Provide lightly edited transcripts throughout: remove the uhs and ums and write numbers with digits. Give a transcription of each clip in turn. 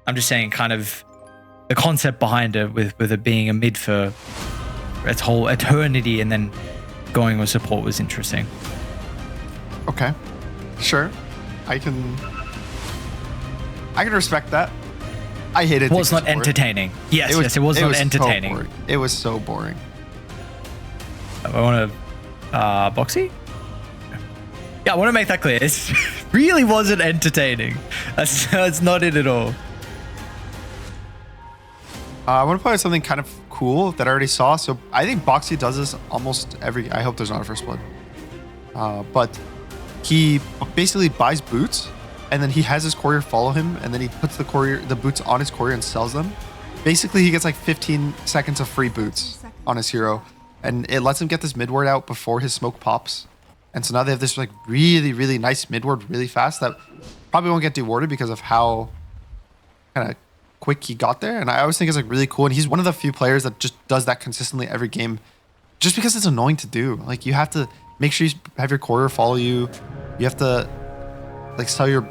I'm just saying kind of the concept behind it with it being a mid for its whole eternity and then going with support was interesting. Okay, sure. I can respect that. I hated it. It was not entertaining. Yes, it was not entertaining. So it was so boring. I want to Boxy? Yeah, I want to make that clear. It really wasn't entertaining. That's not it at all. I want to point out something kind of cool that I already saw. So I think Boxy does this almost every. I hope there's not a first blood. But he basically buys boots, and then he has his courier follow him, and then he puts the boots on his courier and sells them. Basically, he gets like 15 seconds of free boots on his hero, and it lets him get this mid ward out before his smoke pops. And so now they have this like really, really nice mid ward really fast that probably won't get dewarded because of how kind of quick he got there. And I always think it's like really cool. And he's one of the few players that just does that consistently every game just because it's annoying to do. Like you have to make sure you have your courier follow you. You have to like sell your,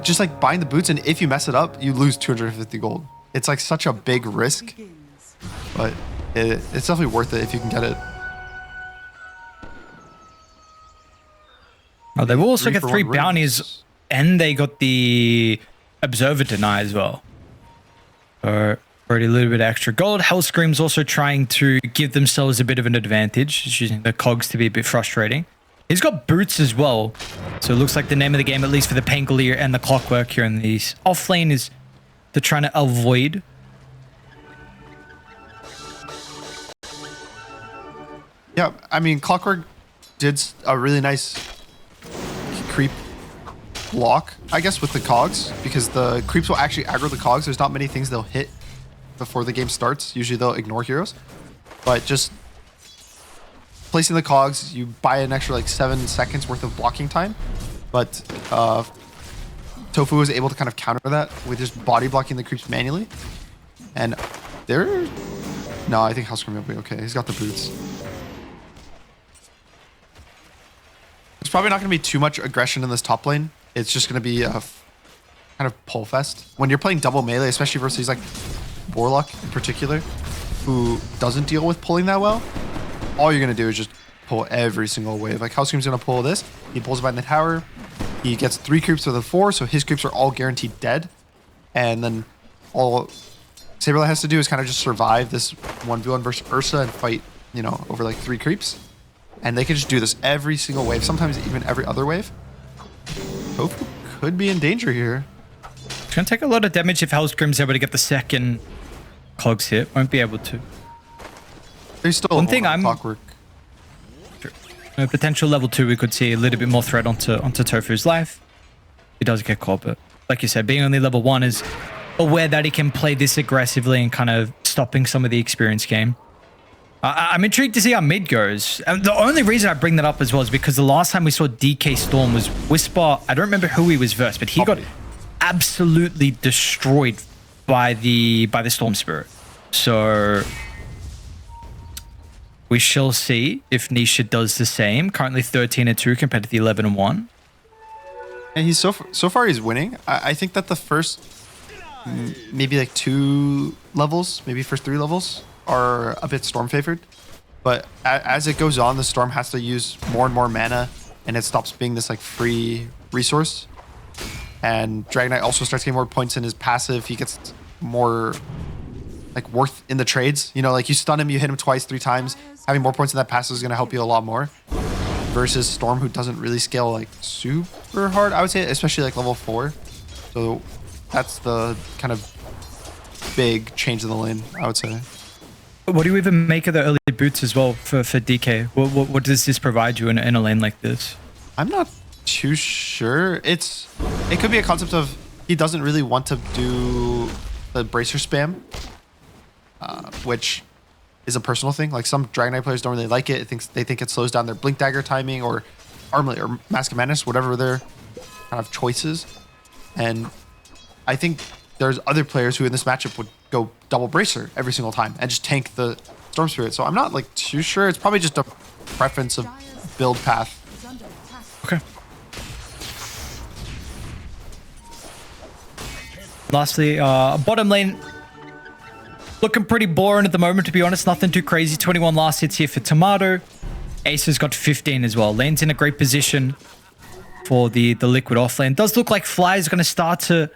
just like buying the boots. And if you mess it up, you lose 250 gold. It's like such a big risk, but it's definitely worth it if you can get it. Oh, they will also get 3 bounties, and they got the Observer Deny as well. Already a little bit extra gold. Hellscream's also trying to give themselves a bit of an advantage. He's using the cogs to be a bit frustrating. He's got boots as well. So it looks like the name of the game, at least for the Pangolier and the Clockwork here in the off lane, is they're trying to avoid. Yeah, I mean, Clockwork did a really nice creep block, I guess, with the cogs, because the creeps will actually aggro the cogs. There's not many things they'll hit before the game starts. Usually they'll ignore heroes, but just placing the cogs, you buy an extra like 7 seconds worth of blocking time. But Tofu was able to kind of counter that with just body blocking the creeps manually. And no, I think Hellscream will be okay. He's got the boots. There's probably not going to be too much aggression in this top lane. It's just going to be a kind of pull fest. When you're playing double melee, especially versus like Warlock in particular, who doesn't deal with pulling that well, all you're going to do is just pull every single wave. Like Hellscream's going to pull this. He pulls by the tower. He gets 3 creeps with a 4, so his creeps are all guaranteed dead. And then all Saberlight has to do is kind of just survive this 1v1 versus Ursa and fight, you know, over like 3 creeps. And they can just do this every single wave, sometimes even every other wave. Tofu could be in danger here. It's going to take a lot of damage if Hellscream's able to get the second cogs hit. Won't be able to. There's still one thing I'm Clockwork. A potential level 2, we could see a little bit more threat onto Tofu's life. He does get caught, but like you said, being only level 1 is aware that he can play this aggressively and kind of stopping some of the experience game. I'm intrigued to see how mid goes. And the only reason I bring that up as well is because the last time we saw DK Storm was Whisper. I don't remember who he was versed, but he got absolutely destroyed by the Storm Spirit. So we shall see if Nisha does the same. Currently 13-2 compared to the 11-1. And he's so far he's winning. I think that the first maybe like 2 levels, maybe first 3 levels are a bit Storm favored, but as it goes on, the Storm has to use more and more mana, and it stops being this like free resource. And Dragon Knight also starts getting more points in his passive. He gets more like worth in the trades. You know, like you stun him, you hit him twice, 3 times. Having more points in that passive is going to help you a lot more. Versus Storm, who doesn't really scale like super hard, I would say, especially like level 4. So that's the kind of big change in the lane, I would say. What do you even make of the early boots as well for DK? What does this provide you in a lane like this? I'm not too sure. It could be a concept of he doesn't really want to do the bracer spam, which is a personal thing. Like some Dragon Knight players don't really like it. They think it slows down their Blink Dagger timing or Armlet or Mask of Madness, whatever their kind of choices. And I think there's other players who in this matchup would go double bracer every single time and just tank the Storm Spirit. So I'm not like too sure. It's probably just a preference of build path. Okay. Lastly, bottom lane. Looking pretty boring at the moment, to be honest. Nothing too crazy. 21 last hits here for Tomato. Ace has got 15 as well. Lane's in a great position for the Liquid off lane. Does look like Fly is going to start to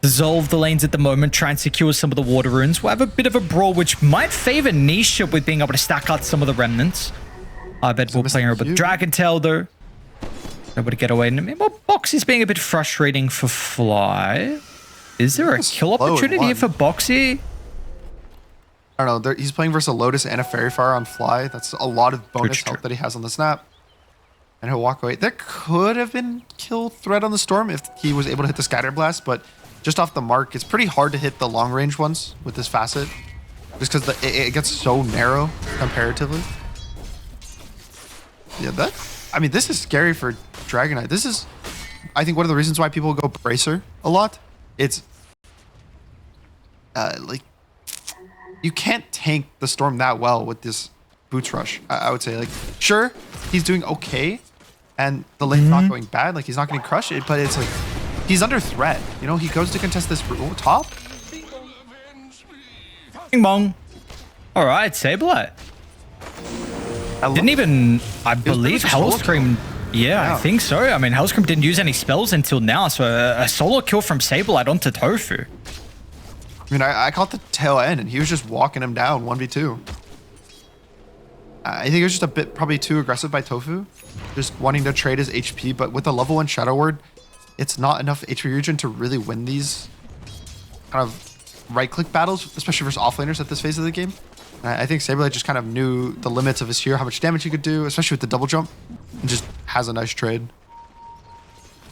dissolve the lanes at the moment, try and secure some of the water runes. We'll have a bit of a brawl, which might favor Nisha with being able to stack out some of the remnants. I bet we're playing her with Dragon Tail, though. Able to get away. And well, Boxy's being a bit frustrating for Fly. Is there a kill opportunity here for Boxy? I don't know. He's playing versus a Lotus and a Fairy Fire on Fly. That's a lot of bonus help that he has on the snap. And he'll walk away. There could have been kill threat on the Storm if he was able to hit the Scatter Blast, but just off the mark, it's pretty hard to hit the long range ones with this facet. Just because it gets so narrow comparatively. Yeah, I mean, this is scary for Dragonite. This is, I think, one of the reasons why people go Bracer a lot. It's like, you can't tank the Storm that well with this Boots Rush. I would say, like, sure, he's doing okay, and the lane's not going bad. Like, he's not getting crushed, but it's like, he's under threat. You know, he goes to contest this top. Bing bong. All right, Sableye. Didn't even, I believe, Hellscream. Yeah, I think so. I mean, Hellscream didn't use any spells until now, so a solo kill from Sableye onto Tofu. I mean, I caught the tail end, and he was just walking him down 1v2. I think it was just a bit probably too aggressive by Tofu, just wanting to trade his HP, but with the level 1 Shadow Word, it's not enough HP regen to really win these kind of right-click battles, especially versus offlaners at this phase of the game. I think Sableye just kind of knew the limits of his hero, how much damage he could do, especially with the double jump, and just has a nice trade.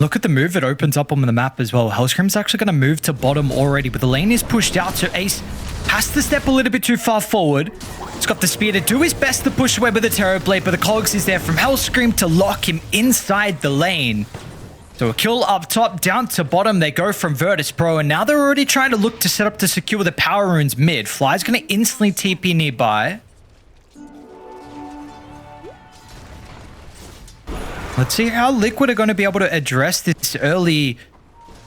Look at the move it opens up on the map as well. Hellscream's actually going to move to bottom already, but the lane is pushed out, so Ace has to step a little bit too far forward. He's got the spear to do his best to push away with the Terror Blade, but the Cogs is there from Hellscream to lock him inside the lane. So a kill up top, down to bottom. They go from Virtus.pro, and now they're already trying to look to set up to secure the power runes mid. Fly's going to instantly TP nearby. Let's see how Liquid are going to be able to address this early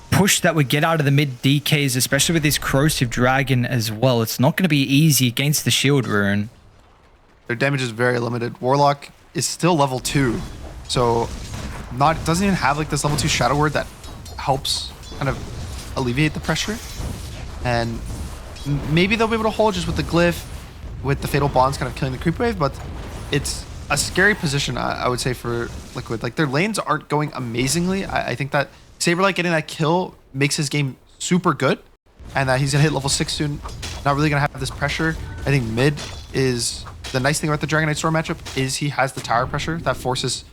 push that we get out of the mid DKs, especially with this Corrosive Dragon as well. It's not going to be easy against the shield rune. Their damage is very limited. Warlock is still level 2, so doesn't even have like this level 2 Shadow Word that helps kind of alleviate the pressure. And maybe they'll be able to hold just with the Glyph, with the Fatal Bonds kind of killing the creep wave, but it's a scary position, I would say, for Liquid. Like, their lanes aren't going amazingly. I think that Saberlight getting that kill makes his game super good, and that he's gonna hit level 6 soon. Not really gonna have this pressure. I think mid is the nice thing about the Dragonite Storm matchup is he has the tower pressure that forces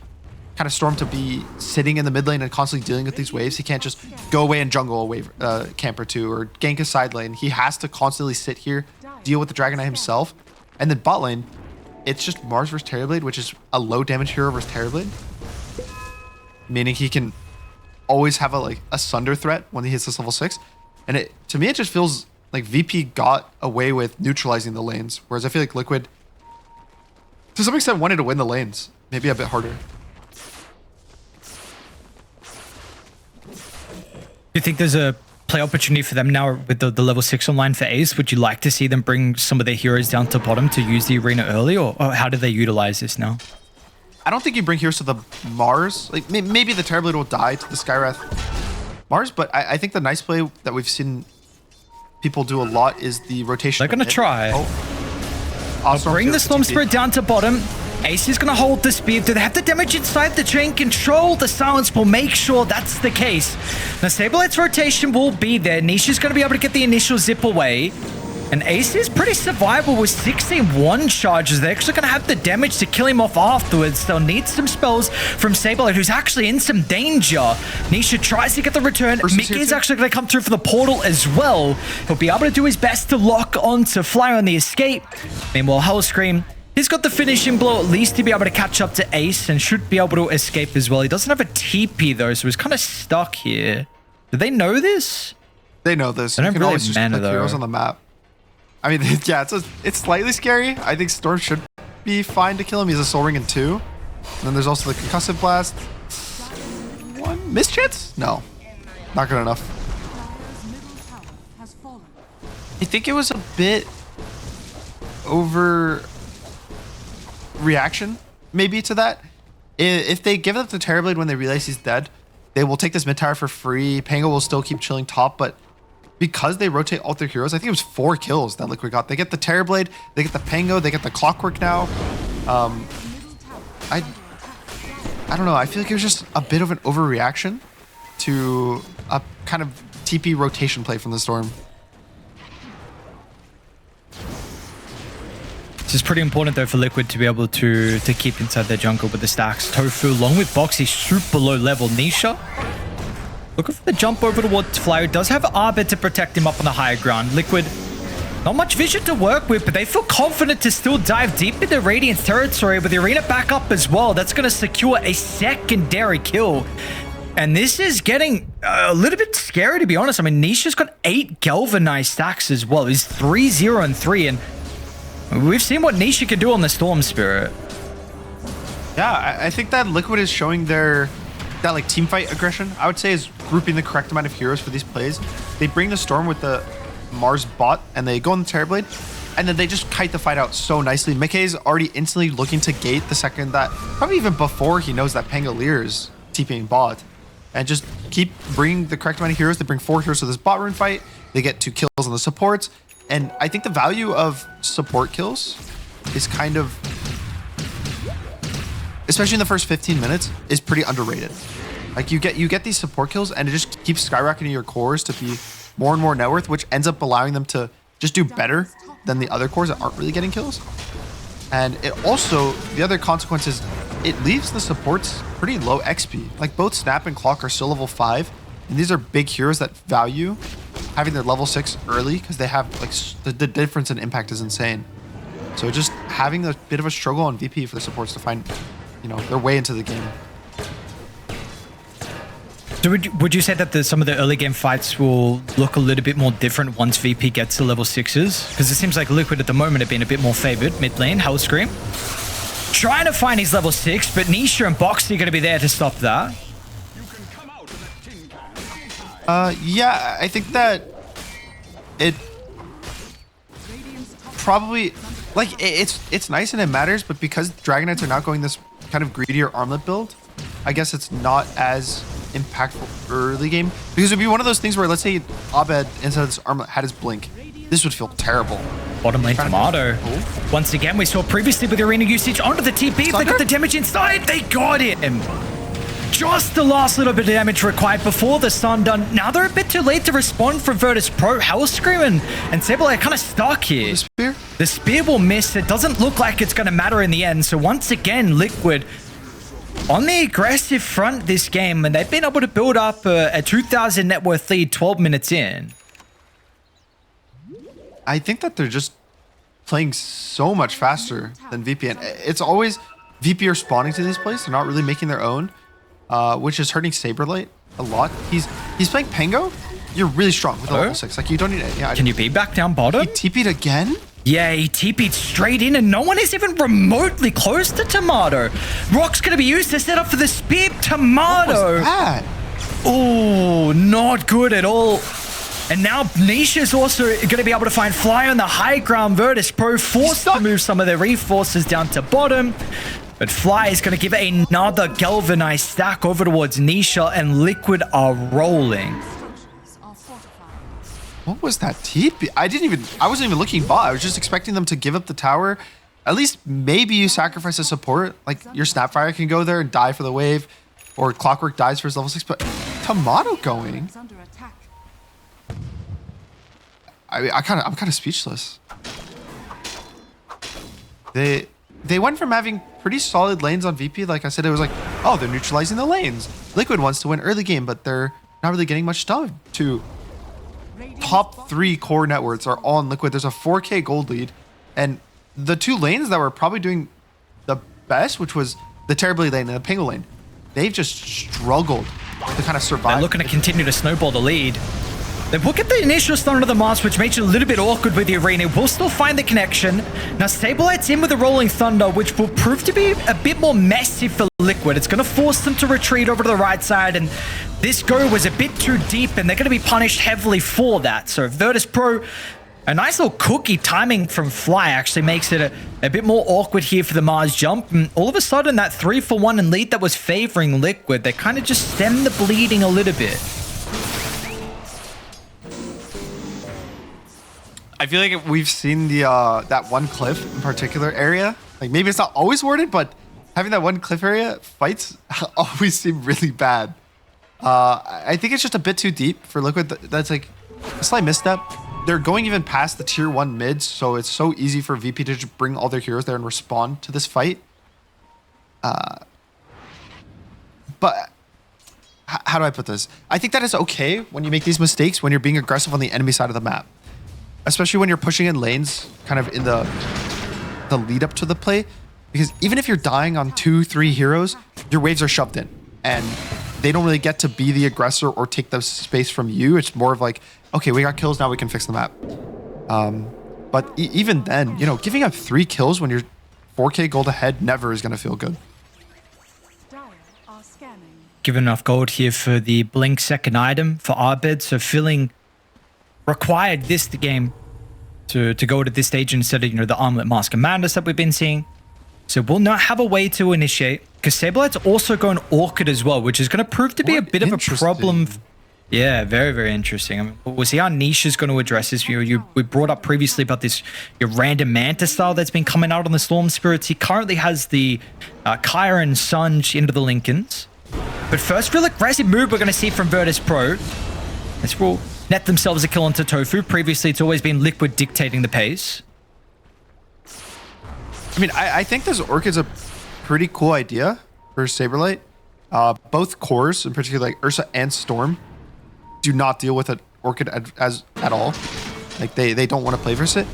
kind of Storm to be sitting in the mid lane and constantly dealing with these waves. He can't just go away and jungle a wave camp or two or gank a side lane. He has to constantly sit here, deal with the Dragonite himself. And then bot lane, it's just Mars versus Terrorblade, which is a low damage hero versus Terrorblade, meaning he can always have a Sunder threat when he hits this level 6. And to me, it just feels like VP got away with neutralizing the lanes, whereas I feel like Liquid, to some extent, wanted to win the lanes, maybe a bit harder. Do you think there's a play opportunity for them now with the level 6 online for Ace? Would you like to see them bring some of their heroes down to bottom to use the arena early, or how do they utilize this now? I don't think you bring heroes to the Mars. Like, maybe the Terrorblade will die to the Skywrath Mars, but I think the nice play that we've seen people do a lot is the rotation. They're going to try. Bring the Storm Spirit down to bottom. Ace is going to hold the spear. Do they have the damage inside the chain control? The silence will make sure that's the case. Now, Sablelight's rotation will be there. Nisha's going to be able to get the initial zip away. And Ace is pretty survivable with 16-1 charges. They're actually going to have the damage to kill him off afterwards. They'll need some spells from Saberlight, who's actually in some danger. Nisha tries to get the return. Mickey is actually going to come through for the portal as well. He'll be able to do his best to lock on to Fly on the escape. Meanwhile, Hellscream, he's got the finishing blow at least to be able to catch up to Ace and should be able to escape as well. He doesn't have a TP though, so he's kind of stuck here. Do they know this? They know this. They don't really always mana just though. Heroes on the map. I mean, yeah, it's slightly scary. I think Storm should be fine to kill him. He's a Soul Ring in 2. And then there's also the Concussive Blast. 1 mischance? No, not good enough. I think it was a bit over reaction maybe to that. If they give up the Terrorblade when they realize he's dead, they will take this mid tower for free. Pango will still keep chilling top, but because they rotate all their heroes, I think it was 4 kills that Liquid got. They get the Terrorblade, they get the Pango, they get the Clockwork now. I don't know. I feel like it was just a bit of an overreaction to a kind of TP rotation play from the Storm. This is pretty important though for Liquid to be able to keep inside their jungle with the stacks. Tofu along with Boxy super low level. Nisha looking for the jump over towards Flyer. Does have Arbit to protect him up on the higher ground. Liquid, not much vision to work with, but they feel confident to still dive deep into Radiant's territory with the arena back up as well. That's going to secure a secondary kill. And this is getting a little bit scary, to be honest. I mean, Nisha's got 8 galvanized stacks as well. He's 3-0 and 3, and we've seen what Nisha can do on the Storm Spirit. Yeah, I think that Liquid is showing that like team fight aggression. I would say is grouping the correct amount of heroes for these plays. They bring the Storm with the Mars bot and they go on the Terrorblade, and then they just kite the fight out so nicely. Mickey's already instantly looking to gate the second that, probably even before he knows that Pangolier is TPing bot, and just keep bringing the correct amount of heroes. They bring 4 heroes to this bot rune fight. They get 2 kills on the supports. And I think the value of support kills is kind of, especially in the first 15 minutes, is pretty underrated. Like you get these support kills and it just keeps skyrocketing your cores to be more and more net worth, which ends up allowing them to just do better than the other cores that aren't really getting kills. And it also, the other consequence is it leaves the supports pretty low XP. Like both Snap and Clock are still level 5, and these are big heroes that value having their level 6 early because they have like the difference in impact is insane. So just having a bit of a struggle on VP for the supports to find, you know, their way into the game. So would you say that some of the early game fights will look a little bit more different once VP gets to level 6s? Because it seems like Liquid at the moment have been a bit more favored mid lane. Hellscream trying to find his level 6, but Nisha and Boxy are going to be there to stop that. Yeah, I think that it probably, like, it's nice and it matters, but because Dragon Knights are not going this kind of greedier armlet build, I guess it's not as impactful early game. Because it'd be one of those things where, let's say Abed instead of this armlet had his blink, this would feel terrible. Bottom lane Tomato. Once again, we saw previously with the arena usage onto the TP. They got the damage inside. They got him. Just the last little bit of damage required before the stun done. Now they're a bit too late to respond from Virtus.pro. Hellscream and Sable are kind of stuck here. The spear? The spear will miss. It doesn't look like it's going to matter in the end. So once again, Liquid on the aggressive front this game, and they've been able to build up a 2,000 net worth lead 12 minutes in. I think that they're just playing so much faster than VP. And it's always VP are spawning to these plays. They're not really making their own. Which is hurting Saberlight a lot. He's playing Pango. You're really strong with a level 6. Like you don't need it. Yeah. Can you be back down bottom? He TP'd again? Yeah, he TP'd straight in, and no one is even remotely close to Tomato. Rock's gonna be used to set up for the spear. Tomato. What was that? Oh, not good at all. And now Nisha's also going to be able to find Fly on the high ground. Virtus.pro forced to move some of their reinforcers down to bottom. But Fly is going to give another galvanized stack over towards Nisha, and Liquid are rolling. What was that TP? I wasn't even looking bot. I was just expecting them to give up the tower. At least maybe you sacrifice a support. Like your Snapfire can go there and die for the wave, or Clockwork dies for his level 6. But Tomato going. I'm kind of speechless. They went from having pretty solid lanes on VP. Like I said, it was like, oh, they're neutralizing the lanes. Liquid wants to win early game, but they're not really getting much done. To top 3 core net worths are all on Liquid. There's a 4K gold lead, and the 2 lanes that were probably doing the best, which was the Terrorblade lane and the Pango lane, they've just struggled to kind of survive. They're looking to continue to snowball the lead. They will get the initial stun of the Mars, which makes it a little bit awkward with the arena. We'll still find the connection. Now, Sablelight's in with the Rolling Thunder, which will prove to be a bit more messy for Liquid. It's going to force them to retreat over to the right side, and this go was a bit too deep, and they're going to be punished heavily for that. So Virtus.pro, a nice little cookie timing from Fly actually makes it a bit more awkward here for the Mars jump. And all of a sudden, that 3-for-1 and lead that was favoring Liquid, they kind of just stem the bleeding a little bit. I feel like we've seen the that one cliff in particular area. Like maybe it's not always warded, but having that one cliff area fights always seem really bad. I think it's just a bit too deep for Liquid. That's like a slight misstep. They're going even past the tier 1 mids, so it's so easy for VP to just bring all their heroes there and respond to this fight. But how do I put this? I think that is okay when you make these mistakes when you're being aggressive on the enemy side of the map. Especially when you're pushing in lanes kind of in the lead up to the play. Because even if you're dying on 2-3 heroes, your waves are shoved in. And they don't really get to be the aggressor or take the space from you. It's more of like, okay, we got kills, now we can fix the map. But even then, you know, giving up 3 kills when you're 4k gold ahead never is going to feel good. Given enough gold here for the Blink second item for Arbed, so feeling required this game to go to this stage instead of, you know, the Armlet Mask of Madness that we've been seeing. So we'll not have a way to initiate, because Saberlight's also going Orchid as well, which is going to prove to be a bit of a problem. Yeah, very, very interesting. I mean, we'll see how Niche is going to address this. We brought up previously about this random Manta style that's been coming out on the Storm Spirits. He currently has the Kyra and Sunj into the Lincolns. But first real aggressive move we're going to see from Virtus.pro. This will net themselves a kill onto Tofu. Previously, it's always been Liquid dictating the pace. I mean, I think this Orchid's a pretty cool idea for Saberlight. Both cores, in particular, like Ursa and Storm, do not deal with an Orchid at all. Like, they don't want to play versus it.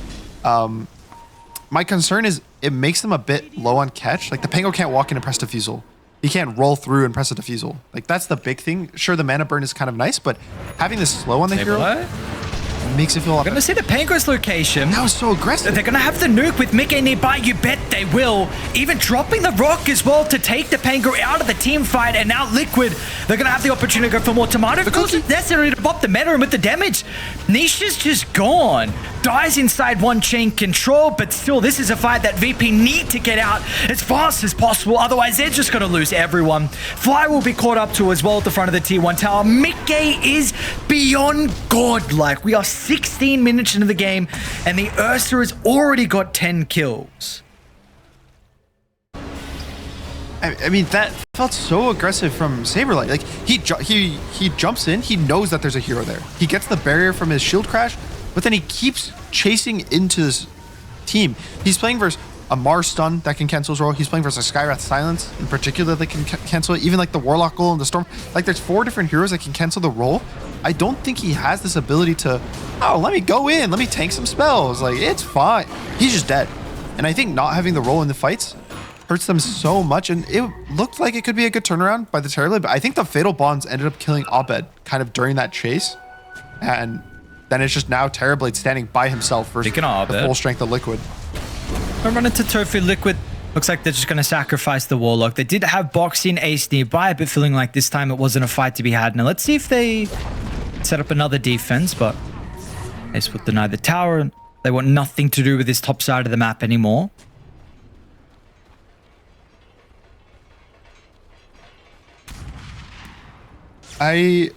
My concern is it makes them a bit low on catch. Like, the Pango can't walk in and press Diffusal. He can't roll through and press a Diffusal. Like, that's the big thing. Sure, the mana burn is kind of nice, but having this slow on the hero makes it feel a lot better. We're going to see the Pango's location. That was so aggressive. They're going to have the nuke with Mickey nearby. You bet they will. Even dropping the rock as well to take the Pango out of the team fight. And now Liquid, they're going to have the opportunity to go for more tomato. Because it's necessary to pop the meta and with the damage. Niche is just gone. Dies inside one chain control, but still, this is a fight that VP need to get out as fast as possible. Otherwise, they're just going to lose everyone. Fly will be caught up to as well at the front of the tier 1 tower. Mickey is beyond godlike. We are 16 minutes into the game, and the Ursa has already got 10 kills. I mean, that felt so aggressive from Saberlight. Like, he jumps in, he knows that there's a hero there. He gets the barrier from his shield crash, but then he keeps chasing into his team. He's playing versus a Mars stun that can cancel his roll. He's playing versus a Skywrath silence in particular that can cancel it. Even like the Warlock Goal and the Storm. Like, there's 4 different heroes that can cancel the roll. I don't think he has this ability to, oh, let me go in, let me tank some spells. Like, it's fine. He's just dead. And I think not having the roll in the fights hurts them so much. And it looked like it could be a good turnaround by the Terror Blade, but I think the Fatal Bonds ended up killing Abed kind of during that chase. And then it's just now Terrorblade standing by himself versus the full strength of Liquid. We're running to Tofu. Liquid looks like they're just going to sacrifice the Warlock. They did have Boxing Ace nearby, but feeling like this time it wasn't a fight to be had. Now let's see if they set up another defense, but Ace would deny the tower. They want nothing to do with this top side of the map anymore. I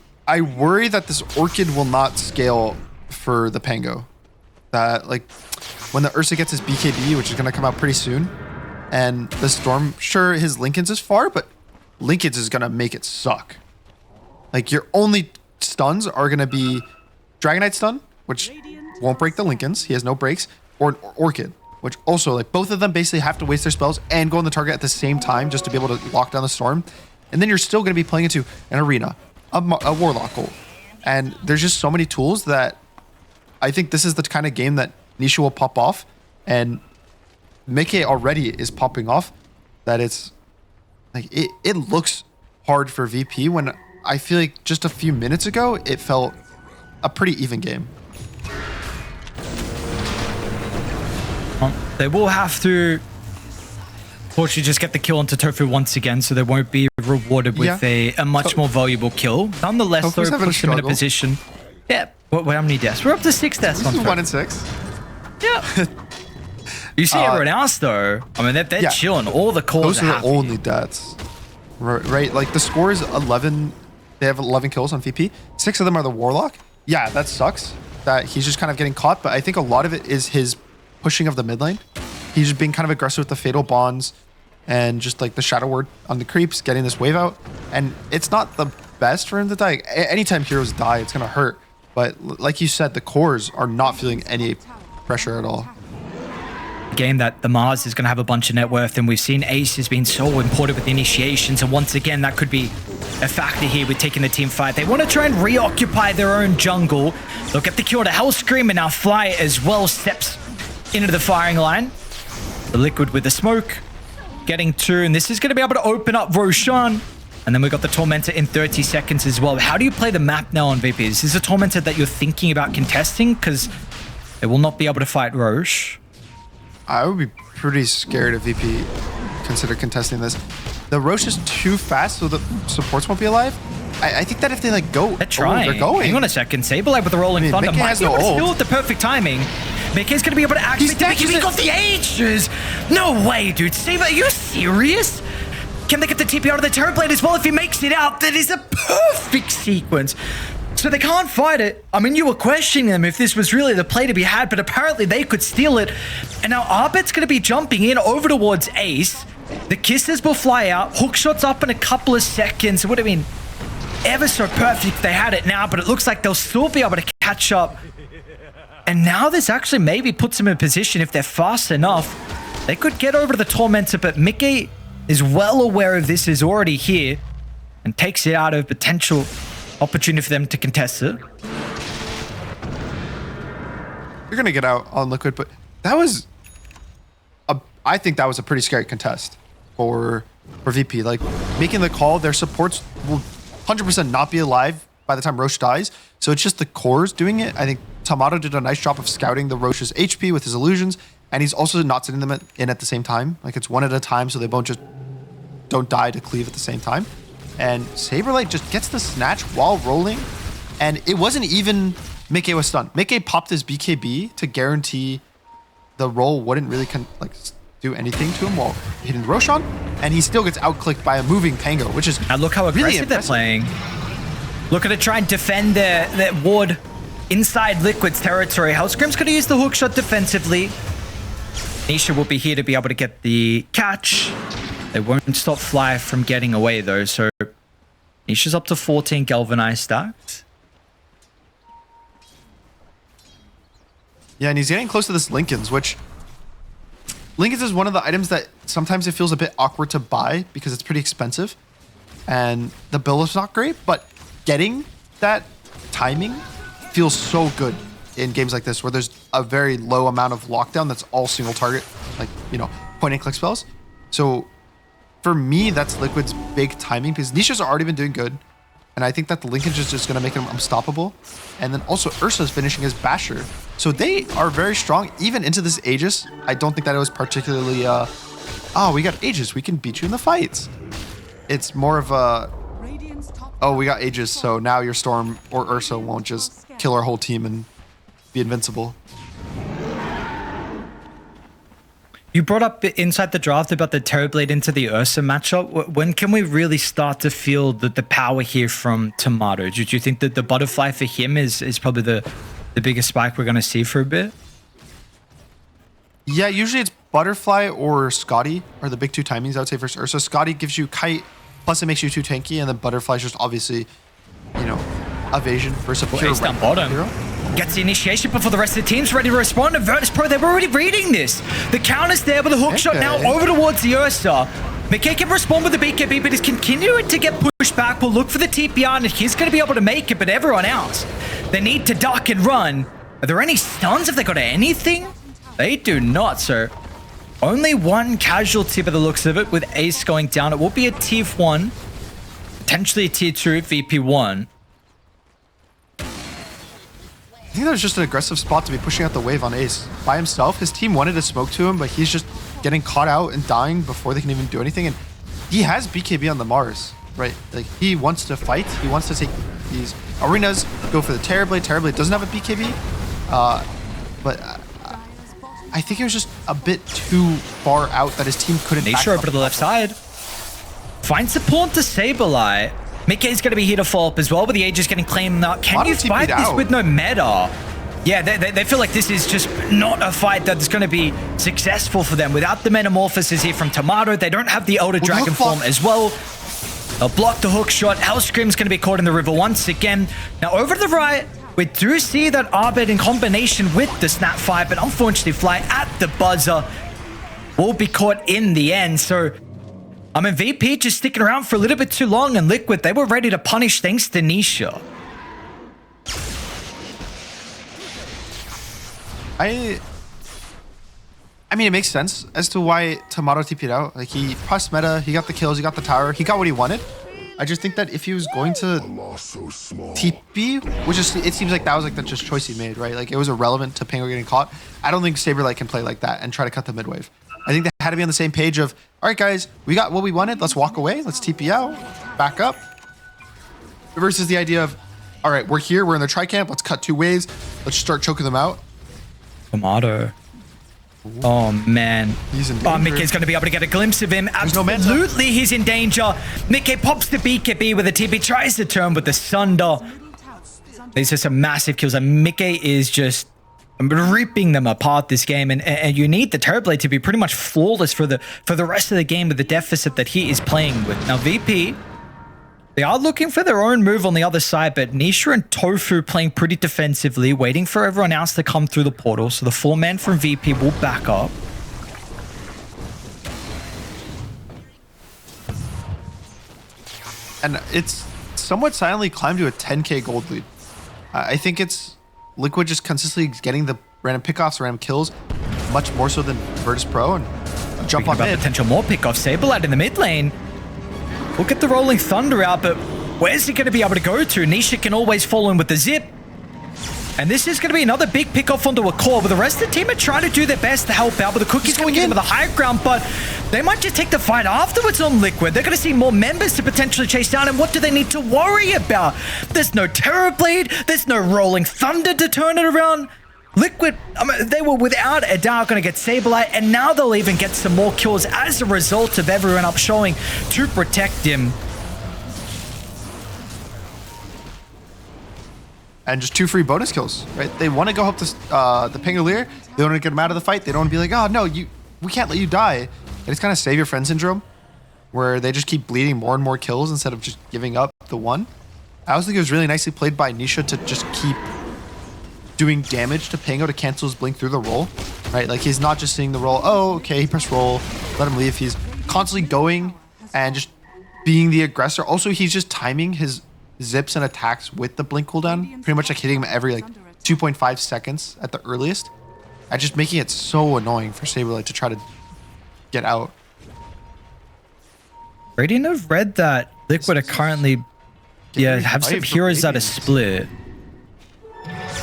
worry that this Orchid will not scale for the Pango. That, like, when the Ursa gets his BKB, which is going to come out pretty soon, and the Storm, sure, his Lincolns is far, but Lincolns is going to make it suck. Like, your only stuns are going to be Dragonite stun, which won't break the Lincolns. He has no breaks, or Orchid, which also, like, both of them basically have to waste their spells and go on the target at the same time just to be able to lock down the Storm. And then you're still going to be playing into an arena, a Warlock Goal. And there's just so many tools that I think this is the kind of game that Nisha will pop off. And Mickey already is popping off. That it's like, it looks hard for VP when I feel like just a few minutes ago, it felt a pretty even game. They will have to, unfortunately, just get the kill onto Tofu once again, so there won't be rewarded with a much more valuable kill. Nonetheless, though, Tofu's having a puts them in a struggle. position. Yeah. How many deaths? We're up to 6 deaths This on is Tofu. 1 and 6. Yeah. You see everyone else, though. I mean, they're Yeah. chilling. All the cores Those are are the happy. only deaths. Right? Like the score is 11. They have 11 kills on VP. 6 of them are the Warlock. Yeah, that sucks. That he's just kind of getting caught. But I think a lot of it is his pushing of the mid lane. He's just being kind of aggressive with the Fatal Bonds and just like the Shadow Word on the creeps, getting this wave out. And it's not the best for him to die. Anytime heroes die, it's going to hurt. But like you said, the cores are not feeling any pressure at all. Game that the Mars is going to have a bunch of net worth, and we've seen Ace has been so important with initiations, and once again that could be a factor here with taking the team fight. They want to try and reoccupy their own jungle. They'll get the kill to Hellscream, and now Fly as well steps into the firing line. The Liquid with the smoke getting 2, and this is going to be able to open up Roshan. And then we got the Tormentor in 30 seconds as well. How do you play the map now on VP? Is this a Tormentor that you're thinking about contesting? Because they will not be able to fight Roche. I would be pretty scared if VP consider contesting this. The Roche is too fast, so the supports won't be alive. I think that if they like go, They're trying. they're going. Hang on a second. Saberlight with the Rolling Thunder Mickey might has be able no to ult. steal with the perfect timing. Mickey's going to be able to activate the Mickey. He got the Ages. No way, dude. Saber, are you serious? Can they get the TP out of the Terrorblade as well if he makes it out? That is a perfect sequence. So they can't fight it. I mean, you were questioning them if this was really the play to be had, but apparently they could steal it. And now Arbit's going to be jumping in over towards Ace. The Kisses will fly out. Hookshot's up in a couple of seconds. It would have been ever so perfect if they had it now, but it looks like they'll still be able to catch up. And now this actually maybe puts them in a position, if they're fast enough, they could get over to the Tormentor, but Mickey is well aware of this, is already here, and takes it out of potential opportunity for them to contest it. You're gonna get out on Liquid, but that was I think that was a pretty scary contest for VP. Like making the call, their supports will 100% not be alive by the time Roche dies. So it's just the cores doing it. I think Tomato did a nice job of scouting the Roche's HP with his illusions, and he's also not sitting them in at the same time. Like it's one at a time, so they don't die to cleave at the same time. And Saberlight just gets the snatch while rolling, and it wasn't even Mickey was stunned. Mickey popped his BKB to guarantee the roll wouldn't really do anything to him while hitting Roshan, and he still gets outclicked by a moving Pango, which is And look how aggressive really they're playing. Look at it try and defend their ward inside Liquid's territory. Hellscream's going to use the hookshot defensively. Nisha will be here to be able to get the catch. They won't stop Fly from getting away, though. So Nisha's up to 14 galvanized stacks. Yeah, and he's getting close to this Lincoln's, which Lincoln's is one of the items that sometimes it feels a bit awkward to buy because it's pretty expensive and the build is not great, but getting that timing feels so good in games like this where there's a very low amount of lockdown that's all single target, like, you know, point and click spells. So for me, that's Liquid's big timing because Nisha's already been doing good. And I think that the linkage is just going to make him unstoppable. And then also Ursa's finishing his Basher. So they are very strong even into this Aegis. I don't think that it was particularly, oh, we got Aegis, we can beat you in the fights. It's more of a, oh, we got Aegis, so now your Storm or Ursa won't just kill our whole team and be invincible. You brought up inside the draft about the Terrorblade into the Ursa matchup. When can we really start to feel the power here from Tomato? Do you think that the butterfly for him is probably the biggest spike we're going to see for a bit? Yeah, usually it's Butterfly or Scotty are the big two timings, I would say, versus Ursa. Scotty gives you kite, plus it makes you too tanky, and then Butterfly's just obviously, you know, evasion versus a pure Ace down bottom. hero. Gets the initiation before the rest of the team's ready to respond. And Virtus.pro, they were already reading this. The counter's there with a hook shot now over towards the Ursa. McKay can respond with the BKB, but is continuing to get pushed back. We'll look for the TPR, and he's going to be able to make it, but everyone else, they need to duck and run. Are there any stuns? Have they got anything? They do not, so only one casualty by the looks of it, with Ace going down. It will be a tier 1, potentially a tier 2 VP1. I think that was just an aggressive spot to be pushing out the wave on Ace. By himself, his team wanted to smoke to him, but he's just getting caught out and dying before they can even do anything. And he has BKB on the Mars, right? Like he wants to fight. He wants to take these arenas, go for the Terrorblade. Terrorblade doesn't have a BKB, but I think it was just a bit too far out that his team couldn't. Nisha over to the left side. Finds the pawn to Saberlight. Mickey's going to be here to follow up as well, but the Age is getting claimed out. Can you fight this with no meta? Yeah, they feel like this is just not a fight that's going to be successful for them. Without the Metamorphosis here from Tomato, they don't have the Elder Dragon form as well. They'll block the hook shot. Hellscream's going to be caught in the river once again. Now over to the right, we do see that Arbed in combination with the Snap Fire, but unfortunately Fly at the buzzer will be caught in the end. So, I mean, VP just sticking around for a little bit too long, and Liquid, they were ready to punish thanks to Nisha. I mean, it makes sense as to why Tomato TP'd out. Like, he pressed meta, he got the kills, he got the tower, he got what he wanted. I just think that if he was going to TP, which is, it seems like that was like the just choice he made, right? Like, it was irrelevant to Pango getting caught. I don't think Saberlight can play like that and try to cut the mid wave. I think they had to be on the same page of, all right, guys, we got what we wanted. Let's walk away. Let's TP out, back up. Versus the idea of, all right, we're here, we're in the tri-camp. Let's cut 2 waves. Let's start choking them out. Tomato. Oh, man. He's in danger. Oh, Mickey's going to be able to get a glimpse of him. Absolutely, he's in danger. Mickey pops the BKB with a TP, tries to turn with the Sunder. These are some massive kills, and Mickey is just ripping them apart this game, and you need the Terrorblade to be pretty much flawless for the rest of the game with the deficit that he is playing with. Now, VP, they are looking for their own move on the other side, but Nisha and Tofu playing pretty defensively, waiting for everyone else to come through the portal. So the 4-man from VP will back up. And it's somewhat silently climbed to a 10k gold lead. I think it's Liquid just consistently getting the random pickoffs, random kills, much more so than Virtus.pro, and jump on mid. Potential more pickoffs. Saberlight in the mid lane. We'll get the Rolling Thunder out, but where's he going to be able to go to? Nisha can always fall in with the zip. And this is going to be another big pick-off onto a core, but the rest of the team are trying to do their best to help out, but the Cookie's going in with a high ground, but they might just take the fight afterwards on Liquid. They're going to see more members to potentially chase down, and what do they need to worry about? There's no Terrorblade, there's no Rolling Thunder to turn it around. Liquid, I mean, they were without a doubt going to get Saberlight, and now they'll even get some more kills as a result of everyone up showing to protect him. And just 2 free bonus kills, right? They want to go help the Pangolier. They don't want to get him out of the fight. They don't want to be like, oh, no, we can't let you die. It's kind of save your friend syndrome, where they just keep bleeding more and more kills instead of just giving up the one. I also think it was really nicely played by Nisha to just keep doing damage to Pango to cancel his blink through the roll, right? Like, he's not just seeing the roll, oh, okay, he pressed roll, let him leave. He's constantly going and just being the aggressor. Also, he's just timing his zips and attacks with the blink cooldown, pretty much like hitting him every like 2.5 seconds at the earliest, and just making it so annoying for Saberlight to try to get out. Radiant have read that Liquid are currently, have some heroes that are split.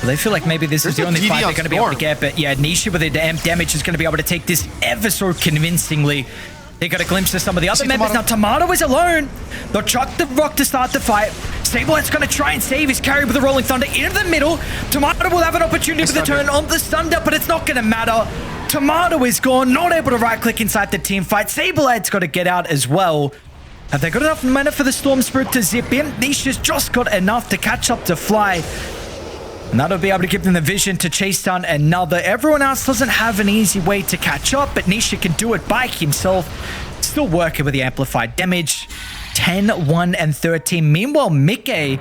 So they feel like maybe this is the only fight they're going to be able to get, but yeah, Nisha with the damage is going to be able to take this ever so convincingly. They got a glimpse of some of the other members. Now, Tomato is alone. They'll chuck the rock to start the fight. Sablelight's going to try and save his carry with the Rolling Thunder into the middle. Tomato will have an opportunity for the turn on the Thunder, but it's not going to matter. Tomato is gone, not able to right-click inside the team fight. Sablelight's got to get out as well. Have they got enough mana for the Storm Spirit to zip in? Nisha's just got enough to catch up to Fly. And that'll be able to give them the vision to chase down another. Everyone else doesn't have an easy way to catch up, but Nisha can do it by himself. Still working with the amplified damage. 10, 1, and 13. Meanwhile, Mickey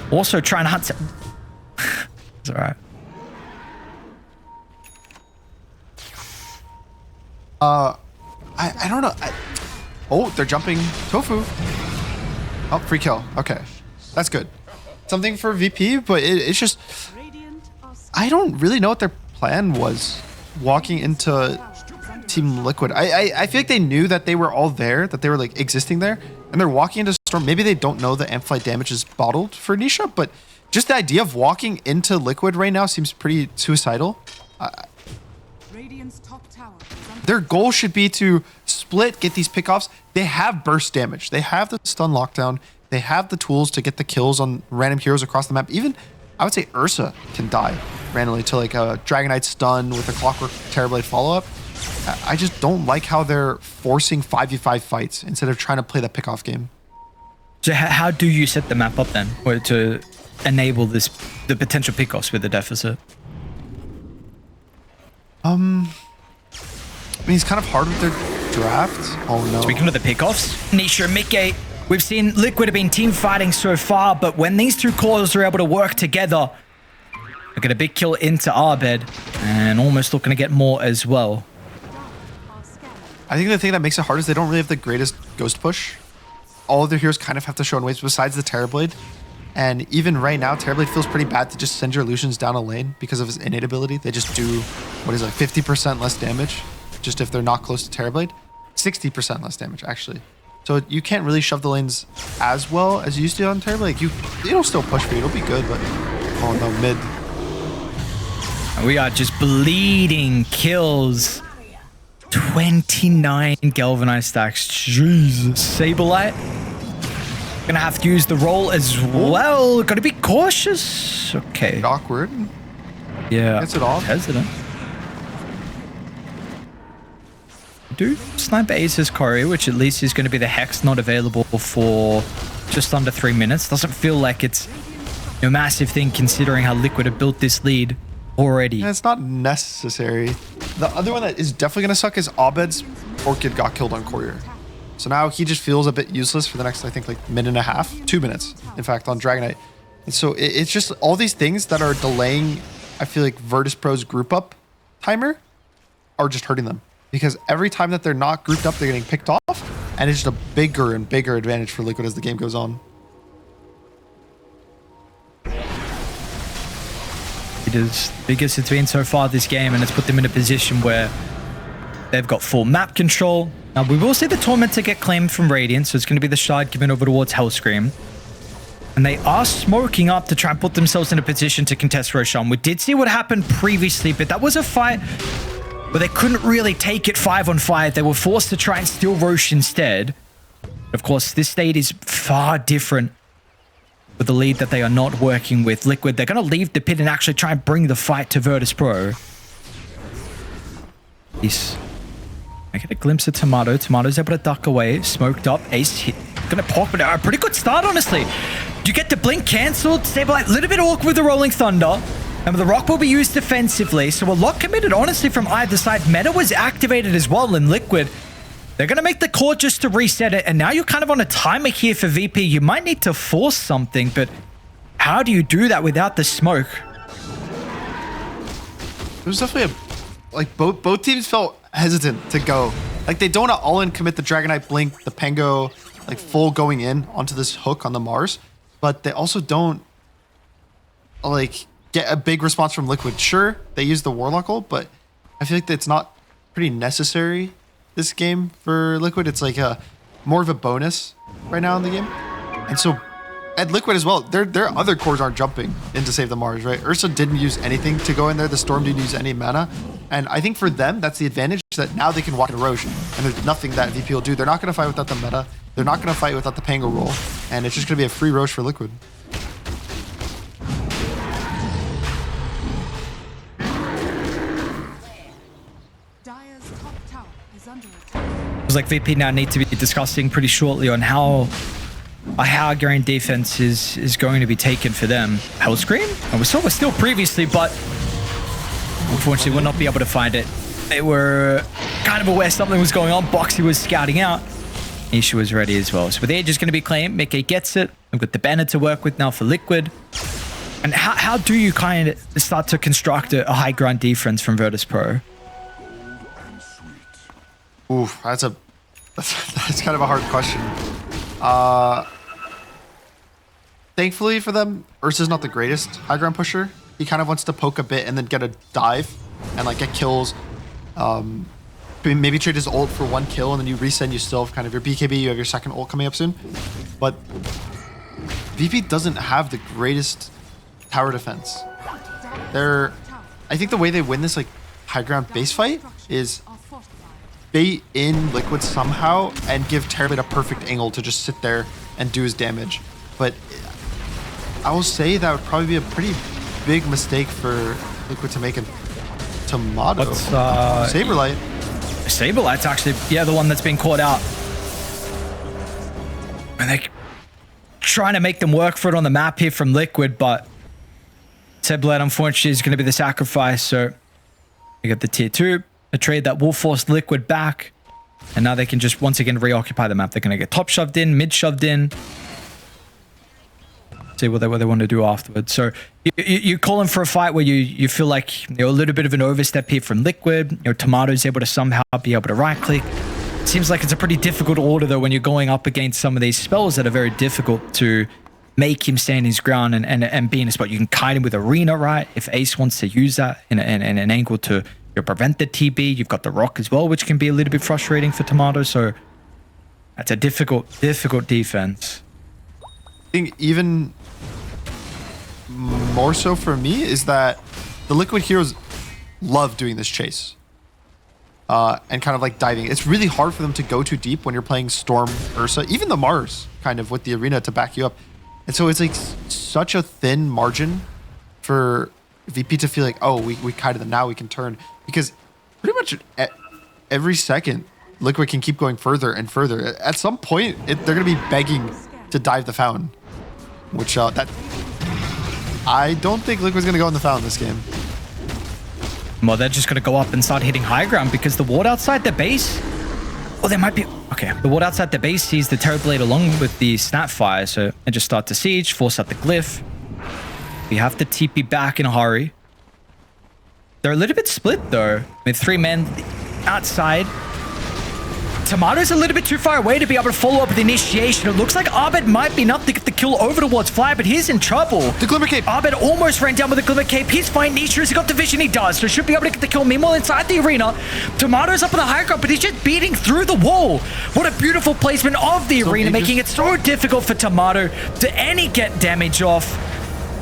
also trying to hunt some... It's alright. I don't know. Oh, they're jumping Tofu. Oh, free kill. Okay. That's good. Something for VP, but it's just... I don't really know what their plan was walking into Team Liquid. I feel like they knew that they were all there, that they were like existing there, and they're walking into Storm. Maybe they don't know that amplified damage is bottled for Nisha, but just the idea of walking into Liquid right now seems pretty suicidal. Their goal should be to split, get these pickoffs. they have burst damage. They have the stun lockdown. They have the tools to get the kills on random heroes across the map. Even, I would say Ursa can die randomly to like a Dragon Knight stun with a Clockwork Terrorblade follow-up. I just don't like how they're forcing 5v5 fights instead of trying to play the pick-off game. So how do you set the map up then to enable the potential pick-offs with the deficit? I mean, it's kind of hard with their draft. Oh no. Speaking of the pick-offs, Nisha and Mickey, we've seen Liquid have been team fighting so far, but when these two cores are able to work together, they get a big kill into Abed and almost looking to get more as well. I think the thing that makes it hard is they don't really have the greatest ghost push. All of their heroes kind of have to show in waves besides the Terrorblade. And even right now, Terrorblade feels pretty bad to just send your Illusions down a lane because of his innate ability. They just do, what is it, like 50% less damage just if they're not close to Terrorblade. 60% less damage, actually. So you can't really shove the lanes as well as you used to on Terrorblade. Like it'll still push for you, it'll be good, but oh no, mid. And we are just bleeding kills. 29 galvanized stacks. Jesus. Saberlight. Gonna have to use the roll as well. Gotta be cautious. Okay. Awkward. Yeah. Gets it off. Hesitant. Do snipe Ace's Corey, which at least is going to be the Hex not available for just under 3 minutes. Doesn't feel like it's a massive thing considering how Liquid have built this lead already. Yeah, it's not necessary. The other one that is definitely going to suck is Abed's Orchid got killed on Courier. So now he just feels a bit useless for the next, I think, like minute and a half, 2 minutes, in fact, on Dragon Knight. And so it's just all these things that are delaying, I feel like, Virtus.pro's group up timer are just hurting them. Because every time that they're not grouped up, they're getting picked off. And it's just a bigger and bigger advantage for Liquid as the game goes on. It is the biggest it's been so far this game, and it's put them in a position where they've got full map control. Now, we will see the Tormentor get claimed from Radiant, so it's going to be the Shard given over towards Hellscream. And they are smoking up to try and put themselves in a position to contest Roshan. We did see what happened previously, but that was a fight but they couldn't really take it 5-on-5. They were forced to try and steal Roche instead. Of course, this state is far different with the lead that they are not working with Liquid. They're going to leave the pit and actually try and bring the fight to Virtus.pro. Ace. I get a glimpse of Tomato. Tomato's able to duck away. Smoked up. Ace hit. Going to pop it out. A pretty good start, honestly. You get the blink cancelled. Saberlight, a little bit awkward with the Rolling Thunder. And the rock will be used defensively, so a lot committed, honestly, from either side. Meta was activated as well in Liquid. They're going to make the call just to reset it, and now you're kind of on a timer here for VP. You might need to force something, but how do you do that without the smoke? It was definitely like both teams felt hesitant to go. Like they don't all in commit the Dragon Knight blink, the Pango, like full going in onto this hook on the Mars, but they also don't like get a big response from Liquid. Sure, they use the Warlock ult, but I feel like it's not pretty necessary this game for Liquid. It's like a more of a bonus right now in the game. And so at Liquid as well, their other cores aren't jumping in to save the Mars, right? Ursa didn't use anything to go in there. The Storm didn't use any mana. And I think for them, that's the advantage, that now they can walk in Erosion. And there's nothing that VP will do. They're not going to fight without the meta. They're not going to fight without the Pango roll. And it's just going to be a free Roche for Liquid. It's like VP now need to be discussing pretty shortly on how a high ground defense is going to be taken for them. Hellscream? And we saw it still previously, but unfortunately will not be able to find it. They were kind of aware something was going on. Boxy was scouting out. Nisha was ready as well. So the Age is going to be claimed. Mickey gets it. We've got the banner to work with now for Liquid. And how do you kind of start to construct a high ground defense from Virtus.pro? Ooh, that's kind of a hard question. Thankfully for them, Ursa's not the greatest high ground pusher. He kind of wants to poke a bit and then get a dive and like get kills. Maybe trade his ult for one kill and then you reset. You still have kind of your BKB. You have your second ult coming up soon. But VP doesn't have the greatest tower defense. I think the way they win this like high ground base fight is bait in Liquid somehow and give Terrorblade a perfect angle to just sit there and do his damage. But I will say that would probably be a pretty big mistake for Liquid to make a Tomato. Saberlight. Saberlight's actually, yeah, the one that's been caught out. And they're trying to make them work for it on the map here from Liquid, but Saberlight, unfortunately, is going to be the sacrifice. So they get the tier 2, a trade that will force Liquid back. And now they can just once again reoccupy the map. They're going to get top shoved in, mid shoved in. See what they want to do afterwards. So you're calling for a fight where you feel like a little bit of an overstep here from Liquid. Tomato's able to somehow be able to right click. Seems like it's a pretty difficult order though when you're going up against some of these spells that are very difficult to make him stand his ground and be in a spot. You can kite him with Arena, right? If Ace wants to use that in an angle to prevent the TB, you've got the Rock as well, which can be a little bit frustrating for Tomato. So that's a difficult defense. I think even more so for me is that the Liquid heroes love doing this chase and kind of like diving. It's really hard for them to go too deep when you're playing Storm, Ursa, even the Mars kind of with the Arena to back you up. And so it's like such a thin margin for VP to feel like, oh, we kited them, now we can turn. Because pretty much at every second, Liquid can keep going further and further. At some point, they're going to be begging to dive the fountain, which I don't think Liquid's going to go in the fountain this game. Well, they're just going to go up and start hitting high ground because the ward outside the base... Oh, there might be... Okay, the ward outside the base sees the Terrorblade along with the Snapfire, so they just start to siege, force out the glyph. We have to TP back in a hurry. They're a little bit split, though, with 3 men outside. Tomato's a little bit too far away to be able to follow up with the initiation. It looks like Abed might be enough to get the kill over towards Fly, but he's in trouble. The Glimmer Cape. Abed almost ran down with the Glimmer Cape. He's fine. Nisha has got the vision he does, so should be able to get the kill. Meanwhile, inside the arena, Tomato's up in the high ground, but he's just beating through the wall. What a beautiful placement of the arena, making it so difficult for Tomato to get damage off.